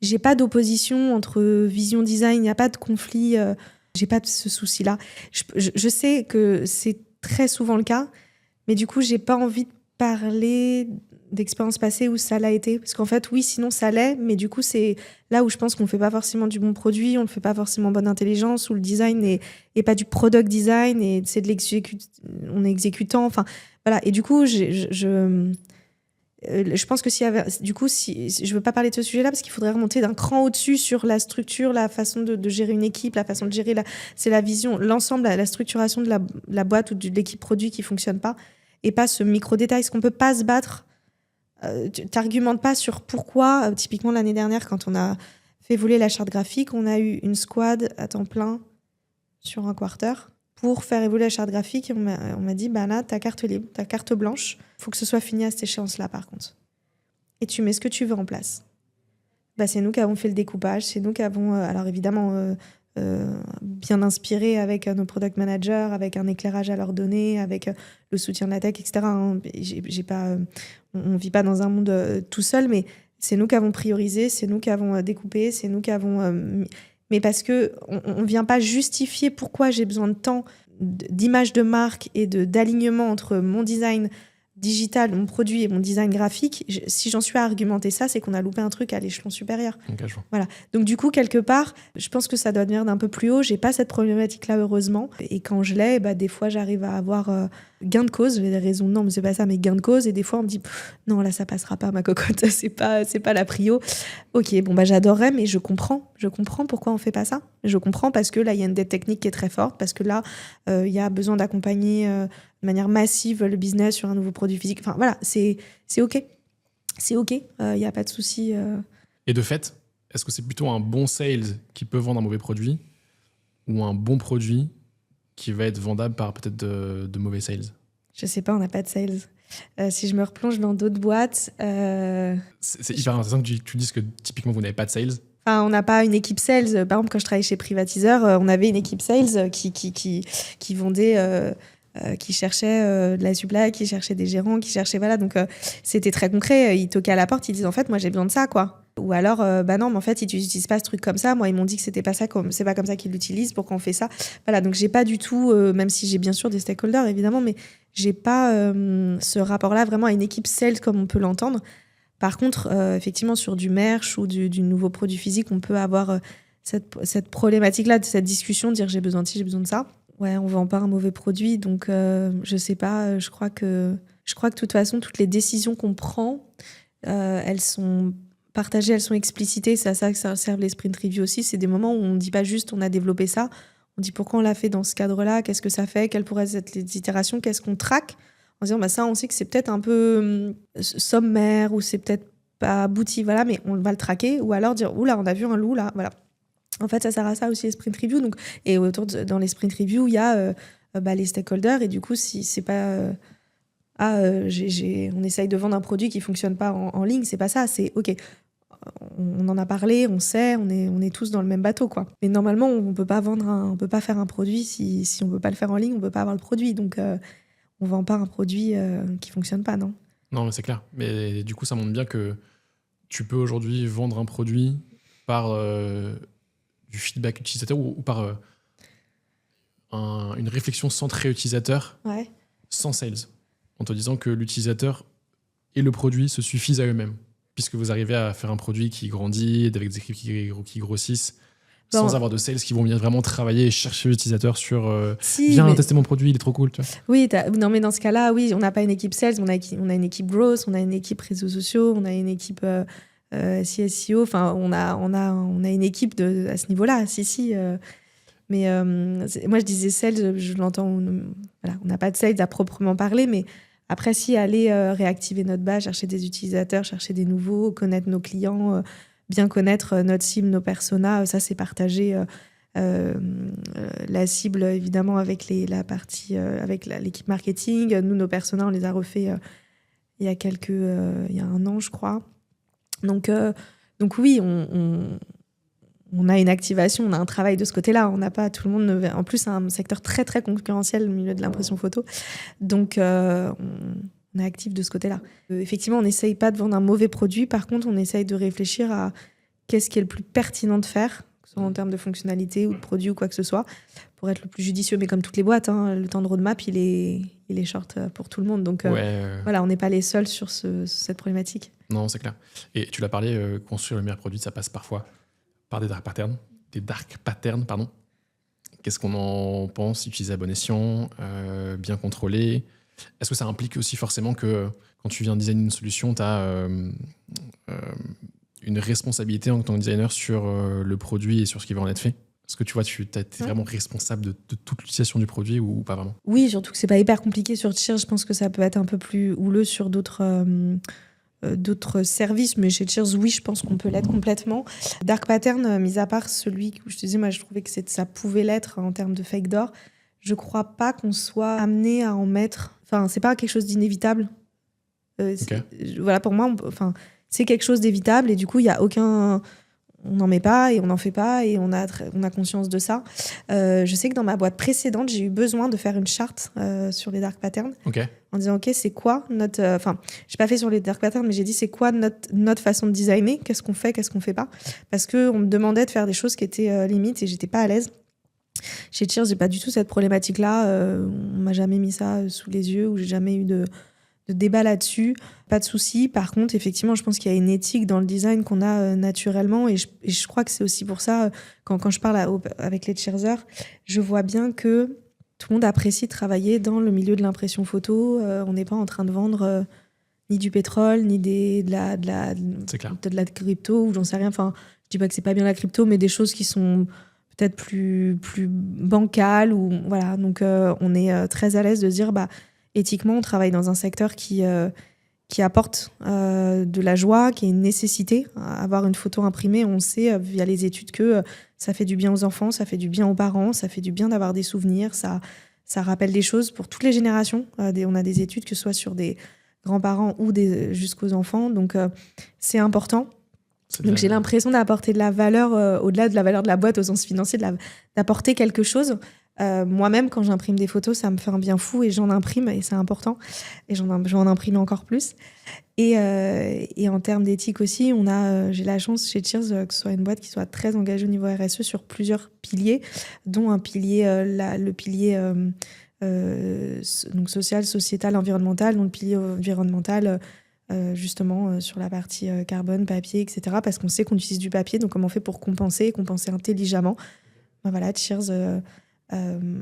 j'ai pas d'opposition entre vision design, il n'y a pas de conflit, j'ai pas de ce souci-là. Je sais que c'est très souvent le cas, mais du coup, j'ai pas envie de parler d'expérience passée où ça l'a été. Parce qu'en fait, oui, sinon ça l'est, mais du coup, c'est là où je pense qu'on fait pas forcément du bon produit, on le fait pas forcément bonne intelligence, où le design est pas du product design, et c'est on est exécutant, enfin, voilà. Et du coup, je pense que si je veux pas parler de ce sujet-là parce qu'il faudrait remonter d'un cran au-dessus sur la structure, la façon de gérer une équipe, la façon de gérer c'est la vision, l'ensemble, la structuration de la boîte ou de l'équipe produit qui fonctionne pas, et pas ce micro-détail, parce qu'on peut pas se battre. T'argumentes pas sur pourquoi, typiquement l'année dernière, quand on a fait voler la charte graphique, on a eu une squad à temps plein sur un quarter pour faire évoluer la charte graphique. Et on m'a dit, bah là, ta carte libre, ta carte blanche, il faut que ce soit fini à cette échéance-là, par contre. Et tu mets ce que tu veux en place. Bah, c'est nous qui avons fait le découpage, c'est nous qui avons, alors évidemment, bien inspiré avec nos product managers, avec un éclairage à leur donner, avec le soutien de la tech, etc. Hein. On ne vit pas dans un monde tout seul, mais c'est nous qui avons priorisé, c'est nous qui avons découpé, c'est nous qui avons... mais parce qu'on ne vient pas justifier pourquoi j'ai besoin de temps, d'image de marque et d'alignement entre mon design digital, mon produit et mon design graphique. Si j'en suis à argumenter ça, c'est qu'on a loupé un truc à l'échelon supérieur. Voilà. Donc du coup, quelque part, je pense que ça doit venir d'un peu plus haut. J'ai pas cette problématique-là, heureusement. Et quand je l'ai, bah, des fois, j'arrive à avoir gain de cause. J'ai des raisons, non, mais c'est pas ça, mais gain de cause. Et des fois, on me dit, non, là, ça passera pas, ma cocotte. C'est pas la prio. Ok, bon, bah, j'adorerais, mais je comprends. Je comprends pourquoi on fait pas ça. Je comprends parce que là, il y a une dette technique qui est très forte, parce que là, il y a besoin d'accompagner de manière massive le business sur un nouveau produit physique. Enfin, voilà, c'est OK. C'est OK, il n'y a pas de souci. Et de fait, est-ce que c'est plutôt un bon sales qui peut vendre un mauvais produit ou un bon produit qui va être vendable par peut-être de mauvais sales? Je sais pas, on n'a pas de sales. Si je me replonge dans d'autres boîtes... C'est hyper intéressant que tu dises que typiquement vous n'avez pas de sales. Enfin, on n'a pas une équipe sales. Par exemple, quand je travaillais chez Privatiseur, on avait une équipe sales qui vendait... qui cherchait de la supply, qui cherchait des gérants, qui cherchait... Voilà, donc c'était très concret. Ils toquaient à la porte, ils disaient, en fait, moi, j'ai besoin de ça, quoi. Ou alors, bah non, mais en fait, ils n'utilisent pas ce truc comme ça. Moi, ils m'ont dit que c'était pas ça, c'est pas comme ça qu'ils l'utilisent, pourquoi on fait ça. Voilà, donc j'ai pas du tout, même si j'ai bien sûr des stakeholders, évidemment, mais j'ai pas ce rapport-là vraiment à une équipe sales comme on peut l'entendre. Par contre, effectivement, sur du merch ou du nouveau produit physique, on peut avoir cette problématique-là, de cette discussion, de dire j'ai besoin de ci, j'ai besoin de ça. Ouais, on vend pas un mauvais produit, donc je sais pas. Je crois que de toute façon, toutes les décisions qu'on prend, elles sont partagées, elles sont explicitées. C'est à ça que ça servent les sprint reviews aussi. C'est des moments où on dit pas juste on a développé ça. On dit pourquoi on l'a fait dans ce cadre-là, qu'est-ce que ça fait, quelles pourraient être les itérations, qu'est-ce qu'on traque. En disant bah ça, on sait que c'est peut-être un peu sommaire ou c'est peut-être pas abouti, voilà, mais on va le traquer. Ou alors dire oula, on a vu un loup là, voilà. En fait, ça sert à ça aussi les sprint reviews. Donc, et dans les sprint reviews, il y a les stakeholders. Et du coup, si c'est pas on essaye de vendre un produit qui fonctionne pas en ligne, c'est pas ça. C'est OK. On en a parlé, on sait, on est tous dans le même bateau, quoi. Mais normalement, on peut pas faire un produit si on peut pas le faire en ligne, on peut pas avoir le produit. Donc, on vend pas un produit qui fonctionne pas, non. Non, mais c'est clair. Mais du coup, ça montre bien que tu peux aujourd'hui vendre un produit par du feedback utilisateur ou par une réflexion centrée utilisateur, ouais, sans sales, en te disant que l'utilisateur et le produit se suffisent à eux-mêmes, puisque vous arrivez à faire un produit qui grandit, avec des équipes qui grossissent, sans avoir de sales qui vont bien vraiment travailler et chercher l'utilisateur sur viens tester mon produit, il est trop cool. Tu vois. Oui, non, mais dans ce cas-là, oui, on n'a pas une équipe sales, on a une équipe growth, on a une équipe réseaux sociaux, on a une équipe SEO, enfin, on a une équipe à ce niveau-là, si. Mais moi, je disais sales, je l'entends, voilà, on n'a pas de sales à proprement parler, mais après, si aller réactiver notre base, chercher des utilisateurs, chercher des nouveaux, connaître nos clients, bien connaître notre cible, nos personas, ça, c'est partagé. La cible, évidemment, avec la partie, avec l'équipe marketing. Nous, nos personas, on les a refaits il y a un an, je crois. Donc oui, on a une activation, on a un travail de ce côté-là. On n'a pas tout le monde. En plus, c'est un secteur très très concurrentiel au milieu de l'impression photo. Donc on est actif de ce côté-là. Effectivement, on n'essaye pas de vendre un mauvais produit. Par contre, on essaye de réfléchir à qu'est-ce qui est le plus pertinent de faire, que ce soit en termes de fonctionnalité ou de produit ou quoi que ce soit, pour être le plus judicieux. Mais comme toutes les boîtes, le temps de roadmap, il est short pour tout le monde. Donc voilà, on n'est pas les seuls sur cette problématique. Non, c'est clair. Et tu l'as parlé, construire le meilleur produit, ça passe parfois par des dark patterns. Qu'est-ce qu'on en pense? Utiliser à bon escient, bien contrôlé. Est-ce que ça implique aussi forcément que quand tu viens designer une solution, tu as une responsabilité en tant que designer sur le produit et sur ce qui va en être fait? Est-ce que tu vois, tu es vraiment responsable de toute l'utilisation du produit ou pas vraiment? Oui, surtout que c'est pas hyper compliqué sur Cheers. Je pense que ça peut être un peu plus houleux sur d'autres services, mais chez Cheers, oui, je pense qu'on peut l'être complètement. Dark Pattern, mis à part celui où je te disais, moi, je trouvais que ça pouvait l'être en termes de fake door, je crois pas qu'on soit amené à en mettre. Enfin, c'est pas quelque chose d'inévitable. Voilà, pour moi, c'est quelque chose d'évitable et du coup, il y a aucun. On n'en met pas et on n'en fait pas et on a conscience de ça. Je sais que dans ma boîte précédente, j'ai eu besoin de faire une charte sur les dark patterns. En disant, OK, c'est quoi notre... j'ai pas fait sur les dark patterns, mais j'ai dit, c'est quoi notre façon de designer? Qu'est-ce qu'on fait pas? Parce qu'on me demandait de faire des choses qui étaient limites et j'étais pas à l'aise. Chez Cheers, j'ai pas du tout cette problématique-là. On m'a jamais mis ça sous les yeux ou j'ai jamais eu de débat là-dessus, pas de souci. Par contre, effectivement, je pense qu'il y a une éthique dans le design qu'on a naturellement et je crois que c'est aussi pour ça, quand je parle avec les cheersers, je vois bien que tout le monde apprécie de travailler dans le milieu de l'impression photo. On n'est pas en train de vendre ni du pétrole, ni de la crypto ou j'en sais rien. Enfin, je dis pas que c'est pas bien la crypto, mais des choses qui sont peut-être plus bancales ou voilà. Donc, on est très à l'aise de dire, éthiquement, on travaille dans un secteur qui apporte de la joie, qui est une nécessité. Avoir une photo imprimée, on sait via les études que ça fait du bien aux enfants, ça fait du bien aux parents, ça fait du bien d'avoir des souvenirs, ça rappelle des choses pour toutes les générations. On a des études que ce soit sur des grands-parents ou jusqu'aux enfants, donc c'est important. Donc j'ai l'impression d'apporter de la valeur, au-delà de la valeur de la boîte au sens financier, d'apporter quelque chose. Moi-même, quand j'imprime des photos, ça me fait un bien fou et j'en imprime et c'est important. Et je vais en imprimer encore plus. Et en termes d'éthique aussi, j'ai la chance chez Cheers que ce soit une boîte qui soit très engagée au niveau RSE sur plusieurs piliers, dont un pilier, le pilier donc social, sociétal, environnemental, dont le pilier environnemental justement sur la partie carbone, papier, etc. Parce qu'on sait qu'on utilise du papier, donc comment on fait pour compenser intelligemment. Voilà, Cheers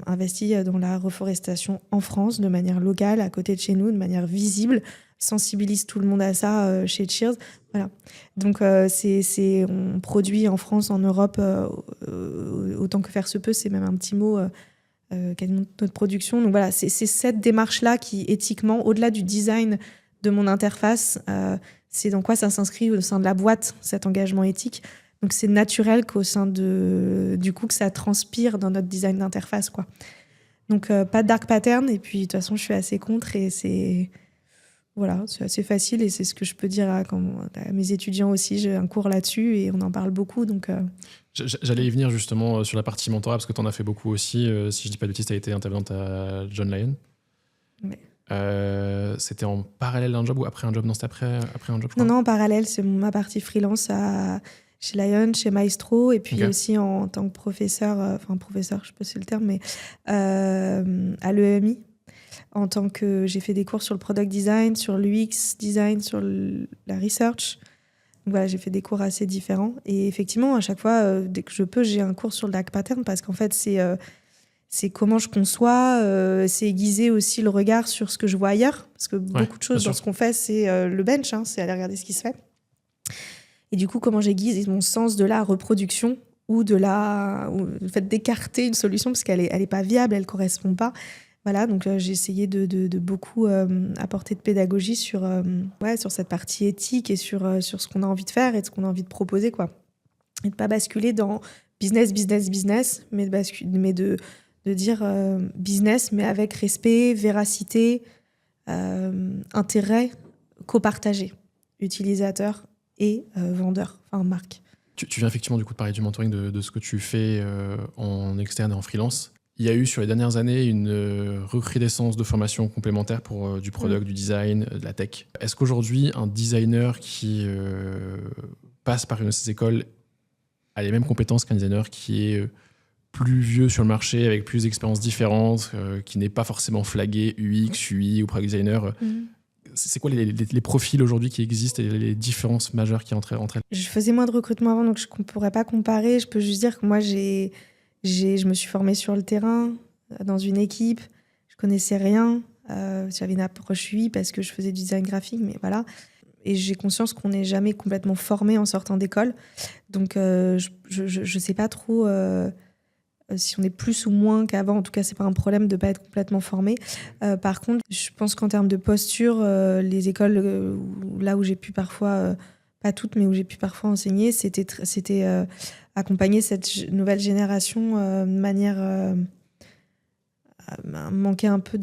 investit dans la reforestation en France de manière locale, à côté de chez nous, de manière visible, sensibilise tout le monde à ça chez Cheers. Voilà. Donc on produit en France, en Europe, autant que faire se peut, c'est même un petit mot quasiment notre production. Donc voilà, c'est cette démarche-là qui, éthiquement, au-delà du design de mon interface, c'est dans quoi ça s'inscrit au sein de la boîte, cet engagement éthique. Donc c'est naturel qu'au sein du coup que ça transpire dans notre design d'interface, quoi. Donc pas de dark pattern et puis de toute façon je suis assez contre et c'est assez facile et c'est ce que je peux dire à mes étudiants aussi. J'ai un cours là-dessus et on en parle beaucoup, donc. J'allais y venir justement sur la partie mentorat parce que tu en as fait beaucoup aussi. Si je dis pas de bêtises, tu as été intervenante à John Lyon. Ouais. C'était en parallèle d'un job ou après un job? Non, c'était après un job, je crois. Non, en parallèle, c'est ma partie freelance chez Lyon, chez Maestro, et puis aussi en tant que professeur, professeur, je sais pas si c'est le terme, mais à l'EMI, en tant que j'ai fait des cours sur le product design, sur l'UX design, sur la research. Donc voilà, j'ai fait des cours assez différents. Et effectivement, à chaque fois, dès que je peux, j'ai un cours sur le dark pattern parce qu'en fait, c'est comment je conçois, c'est aiguiser aussi le regard sur ce que je vois ailleurs. Parce que beaucoup de choses dans ce qu'on fait, c'est le bench, c'est aller regarder ce qui se fait. Et du coup, comment j'aiguise mon sens de la reproduction ou le fait d'écarter une solution parce qu'elle est pas viable, elle correspond pas. Voilà, donc j'ai essayé de beaucoup apporter de pédagogie sur cette partie éthique et sur ce qu'on a envie de faire et de ce qu'on a envie de proposer, quoi. Et de pas basculer dans business, mais de dire business, mais avec respect, véracité, intérêt copartagé, utilisateur et vendeur, marque. Tu viens effectivement du coup de parler du mentoring, de ce que tu fais en externe et en freelance. Il y a eu sur les dernières années une recrudescence de formations complémentaires pour du product, du design, de la tech. Est-ce qu'aujourd'hui, un designer qui passe par une de ces écoles a les mêmes compétences qu'un designer qui est plus vieux sur le marché, avec plus d'expériences différentes, qui n'est pas forcément flagué UX, UI ou product designer. C'est quoi les profils aujourd'hui qui existent et les différences majeures qui entre elles? Je faisais moins de recrutement avant, donc je ne pourrais pas comparer. Je peux juste dire que moi, je me suis formée sur le terrain, dans une équipe. Je ne connaissais rien. J'avais une approche UI parce que je faisais du design graphique, mais voilà. Et j'ai conscience qu'on n'est jamais complètement formé en sortant d'école. Donc, je ne sais pas trop si on est plus ou moins qu'avant. En tout cas, ce n'est pas un problème de ne pas être complètement formé. Par contre, je pense qu'en termes de posture, les écoles là où j'ai pu parfois, pas toutes, mais où j'ai pu parfois enseigner, c'était accompagner cette nouvelle génération de manière manquer un peu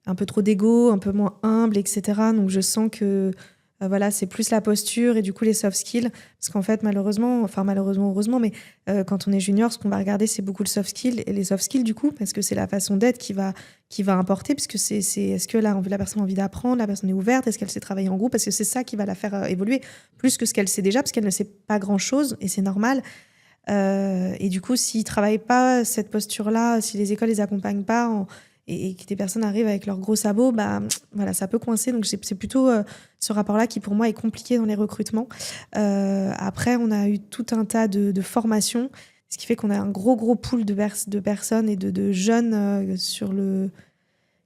un peu trop d'ego, un peu moins humble, etc. Donc je sens que voilà, c'est plus la posture et du coup les soft skills. Parce qu'en fait, malheureusement, heureusement, mais quand on est junior, ce qu'on va regarder, c'est beaucoup le soft skill. Et les soft skills, du coup, parce que c'est la façon d'être qui va importer, parce que c'est est-ce que la personne a envie d'apprendre, la personne est ouverte, est-ce qu'elle sait travailler en groupe, parce que c'est ça qui va la faire évoluer, plus que ce qu'elle sait déjà, parce qu'elle ne sait pas grand-chose, et c'est normal. Et du coup, s'ils ne travaillent pas cette posture-là, si les écoles ne les accompagnent pas et que des personnes arrivent avec leurs gros sabots, bah, voilà, ça peut coincer. Donc, c'est plutôt ce rapport-là qui, pour moi, est compliqué dans les recrutements. Après, on a eu tout un tas de formations, ce qui fait qu'on a un gros pool de personnes et de jeunes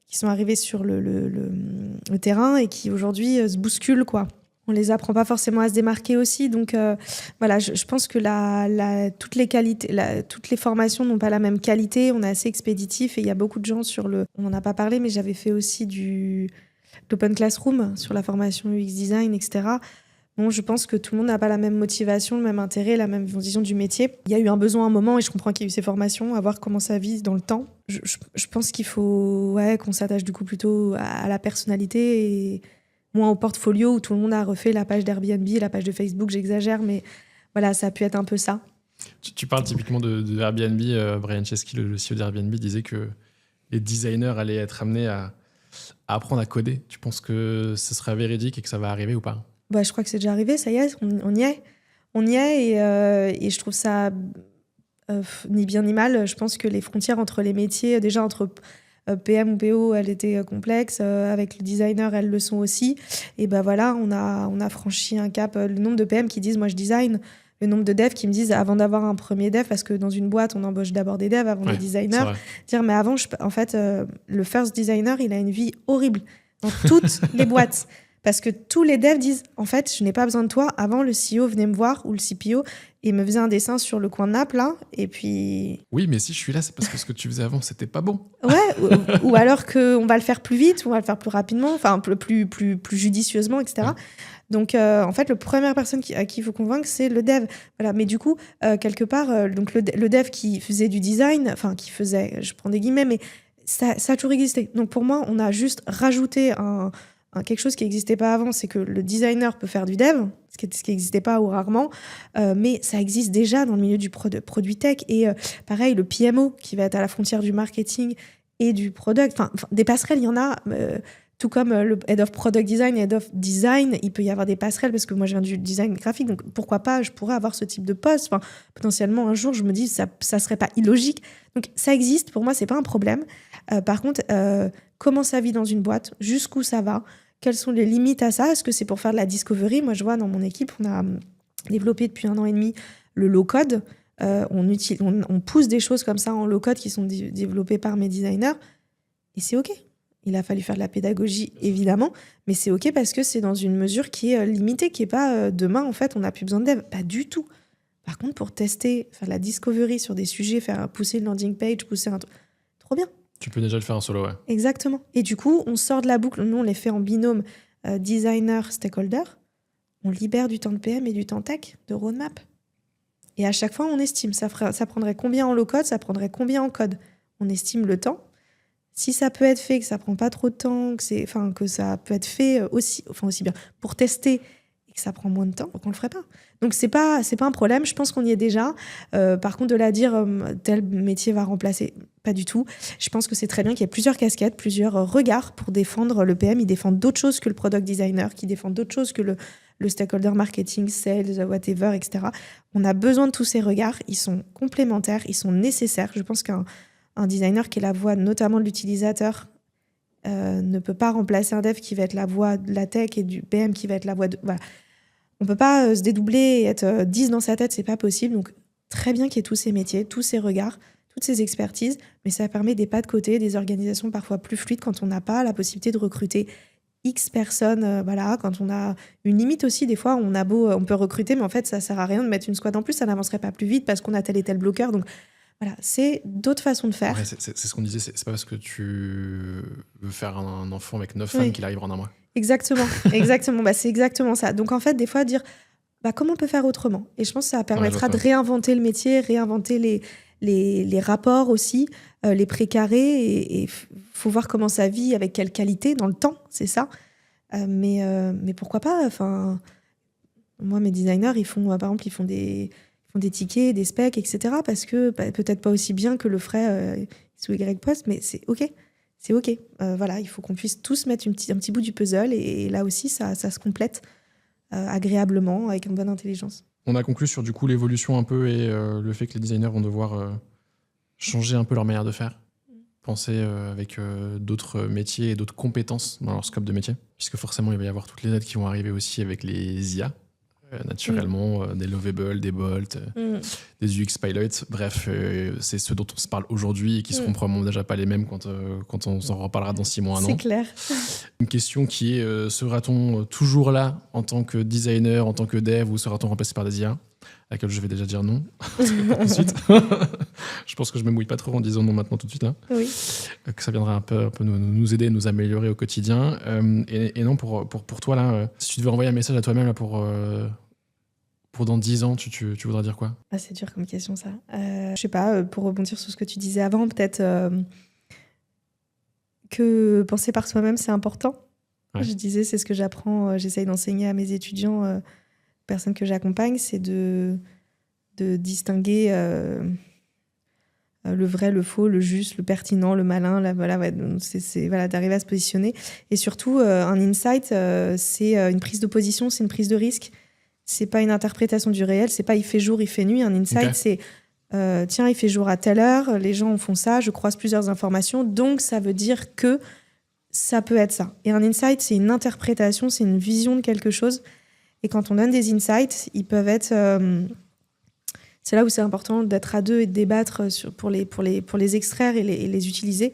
qui sont arrivés sur le terrain et qui, aujourd'hui, se bousculent, quoi. On les apprend pas forcément à se démarquer aussi. Donc, voilà, je pense que toutes les formations n'ont pas la même qualité. On est assez expéditif et il y a beaucoup de gens on n'en a pas parlé, mais j'avais fait aussi l'Open Classroom sur la formation UX Design, etc. Bon, je pense que tout le monde n'a pas la même motivation, le même intérêt, la même vision du métier. Il y a eu un besoin à un moment et je comprends qu'il y a eu ces formations, à voir comment ça vise dans le temps. Je pense qu'il faut qu'on s'attache du coup plutôt à la personnalité et moins au portfolio où tout le monde a refait la page d'Airbnb, la page de Facebook, j'exagère, mais voilà, ça a pu être un peu ça. Tu parles typiquement de Airbnb. Brian Chesky, le CEO d'Airbnb, disait que les designers allaient être amenés à apprendre à coder. Tu penses que ce sera véridique et que ça va arriver ou pas? Bah, je crois que c'est déjà arrivé, ça y est, on y est. On y est et je trouve ça ni bien ni mal. Je pense que les frontières entre les métiers, déjà entre PM ou PO, elles étaient complexes. Avec le designer, elles le sont aussi. Et ben voilà, on a franchi un cap. Le nombre de PM qui disent « moi, je design », le nombre de devs qui me disent, avant d'avoir un premier dev, parce que dans une boîte, on embauche d'abord des devs avant des designers, dire « mais avant, en fait, le first designer, il a une vie horrible dans toutes les boîtes ». Parce que tous les devs disent « en fait, je n'ai pas besoin de toi ». Avant, le CEO venait me voir, ou le CPO, et me faisait un dessin sur le coin de Naples, là, et puis... Oui, mais si je suis là, c'est parce que ce que tu faisais avant, c'était pas bon. Ouais, ou alors qu'on va le faire plus vite, ou on va le faire plus rapidement, enfin, plus judicieusement, etc. Ouais. Donc, en fait, la première personne à qui il faut convaincre, c'est le dev. Voilà. Mais du coup, quelque part, donc le dev qui faisait du design, enfin, qui faisait, je prends des guillemets, mais ça a toujours existé. Donc, pour moi, on a juste rajouté quelque chose qui n'existait pas avant, c'est que le designer peut faire du dev, ce qui n'existait pas ou rarement, mais ça existe déjà dans le milieu du produit tech. Et pareil, le PMO qui va être à la frontière du marketing et du product, enfin, des passerelles, il y en a, tout comme le Head of Product Design et Head of Design, il peut y avoir des passerelles parce que moi je viens du design graphique, donc pourquoi pas, je pourrais avoir ce type de poste. Enfin, potentiellement un jour, je me dis, ça serait pas illogique. Donc ça existe, pour moi, c'est pas un problème. Par contre, comment ça vit dans une boîte, jusqu'où ça va, quelles sont les limites à ça, est-ce que c'est pour faire de la discovery? Moi, je vois dans mon équipe, on a développé depuis 1 an et demi le low-code. On pousse des choses comme ça en low-code qui sont développées par mes designers, et c'est OK. Il a fallu faire de la pédagogie, évidemment, mais c'est OK parce que c'est dans une mesure qui est limitée, qui n'est pas demain, en fait, on n'a plus besoin de dev. Pas du tout. Par contre, pour tester, faire de la discovery sur des sujets, faire pousser une landing page, pousser un truc, trop bien. Tu peux déjà le faire en solo, ouais. Exactement. Et du coup, on sort de la boucle. Nous, on les fait en binôme designer-stakeholder. On libère du temps de PM et du temps tech, de roadmap. Et à chaque fois, on estime. Ça prendrait combien en low-code, ça prendrait combien en code. On estime le temps. Si ça peut être fait, que ça prend pas trop de temps, que ça peut être fait aussi bien pour tester et que ça prend moins de temps, donc on le ferait pas. Donc c'est pas un problème. Je pense qu'on y est déjà. Par contre, de la dire tel métier va remplacer, pas du tout. Je pense que c'est très bien qu'il y ait plusieurs casquettes, plusieurs regards pour défendre le PM. Ils défendent d'autres choses que le product designer, qui défendent d'autres choses que le stakeholder marketing, sales, whatever, etc. On a besoin de tous ces regards. Ils sont complémentaires, ils sont nécessaires. Je pense qu'un designer qui est la voix notamment de l'utilisateur ne peut pas remplacer un dev qui va être la voix de la tech et du PM qui va être la voix de... Voilà. On peut pas se dédoubler et être 10 dans sa tête, c'est pas possible. Donc, très bien qu'il y ait tous ces métiers, tous ces regards, toutes ces expertises, mais ça permet des pas de côté, des organisations parfois plus fluides quand on n'a pas la possibilité de recruter X personnes. Voilà, quand on a une limite aussi, des fois, on peut recruter, mais en fait, ça sert à rien de mettre une squad en plus, ça n'avancerait pas plus vite parce qu'on a tel et tel bloqueur. Donc, voilà, c'est d'autres façons de faire. Ouais, c'est ce qu'on disait, c'est pas parce que tu veux faire un enfant avec 9 femmes qu'il arrivera en un mois. Exactement, exactement. C'est exactement ça. Donc, en fait, des fois, dire comment on peut faire autrement. Et je pense que ça permettra de réinventer le métier, réinventer les rapports aussi, les précarés. Et faut voir comment ça vit, avec quelle qualité dans le temps, c'est ça. Mais pourquoi pas. Moi, mes designers, par exemple, ils font des tickets, des specs, etc. Parce que peut-être pas aussi bien que le ferait sous Y poste, mais c'est OK. C'est OK. Voilà, il faut qu'on puisse tous mettre un petit bout du puzzle. Et là aussi, ça se complète agréablement, avec une bonne intelligence. On a conclu sur du coup l'évolution un peu et le fait que les designers vont devoir changer un peu leur manière de faire. Penser avec d'autres métiers et d'autres compétences dans leur scope de métier. Puisque forcément, il va y avoir toutes les aides qui vont arriver aussi avec les IA. Naturellement, des Lovable, des Bolt, des UX Pilots. Bref, c'est ceux dont on se parle aujourd'hui et qui seront probablement déjà pas les mêmes quand on s'en reparlera dans 6 mois, un an. C'est clair. Une question qui est, sera-t-on toujours là en tant que designer, en tant que dev, ou sera-t-on remplacé par des IA ? À laquelle je vais déjà dire non. Tout de suite. Je pense que je me mouille pas trop en disant non maintenant tout de suite. Là. Oui. Que ça viendra un peu nous aider, nous améliorer au quotidien. Et non, pour toi, là, si tu devais envoyer un message à toi-même là, pour dans 10 ans, tu voudrais dire quoi ? C'est dur comme question, ça. Je sais pas, pour rebondir sur ce que tu disais avant, peut-être que penser par soi-même, c'est important. Ouais. Je disais, c'est ce que j'essaye d'enseigner à mes étudiants, personnes que j'accompagne, c'est de distinguer le vrai, le faux, le juste, le pertinent, le malin. D'arriver à se positionner. Et surtout, un insight, c'est une prise de position, c'est une prise de risque. C'est pas une interprétation du réel, c'est pas il fait jour, il fait nuit. Un insight, c'est tiens, il fait jour à telle heure, les gens font ça, je croise plusieurs informations, donc ça veut dire que ça peut être ça. Et un insight, c'est une interprétation, c'est une vision de quelque chose. Et quand on donne des insights, ils peuvent être... c'est là où c'est important d'être à deux et de débattre pour les extraire et les utiliser.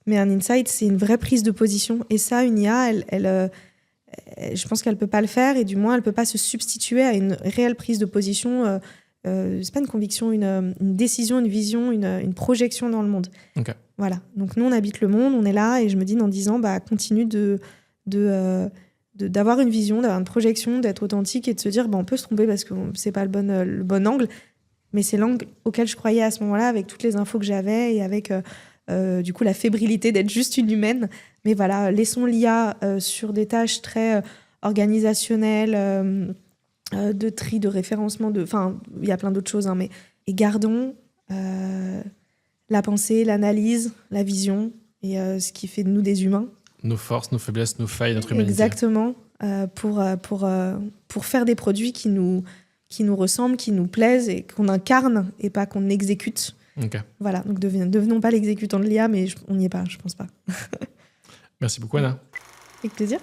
Mais un insight, c'est une vraie prise de position. Et ça, une IA, je pense qu'elle ne peut pas le faire, et du moins, elle ne peut pas se substituer à une réelle prise de position. C'est pas une conviction, une décision, une vision, une projection dans le monde. Okay. Voilà. Donc nous, on habite le monde, on est là, et je me dis dans 10 ans, continue d'avoir une vision, d'avoir une projection, d'être authentique et de se dire on peut se tromper parce que c'est pas le bon angle, mais c'est l'angle auquel je croyais à ce moment-là, avec toutes les infos que j'avais et avec du coup la fébrilité d'être juste une humaine. Mais voilà, laissons l'IA sur des tâches très organisationnelles, de tri, de référencement, il y a plein d'autres choses, et gardons la pensée, l'analyse, la vision et ce qui fait de nous des humains. Nos forces, nos faiblesses, nos failles, notre humanité. Exactement, pour faire des produits qui nous ressemblent, qui nous plaisent et qu'on incarne et pas qu'on exécute. Okay. Voilà, donc devenons pas l'exécutant de l'IA, mais on n'y est pas, je pense pas. Merci beaucoup, Anna. Avec plaisir.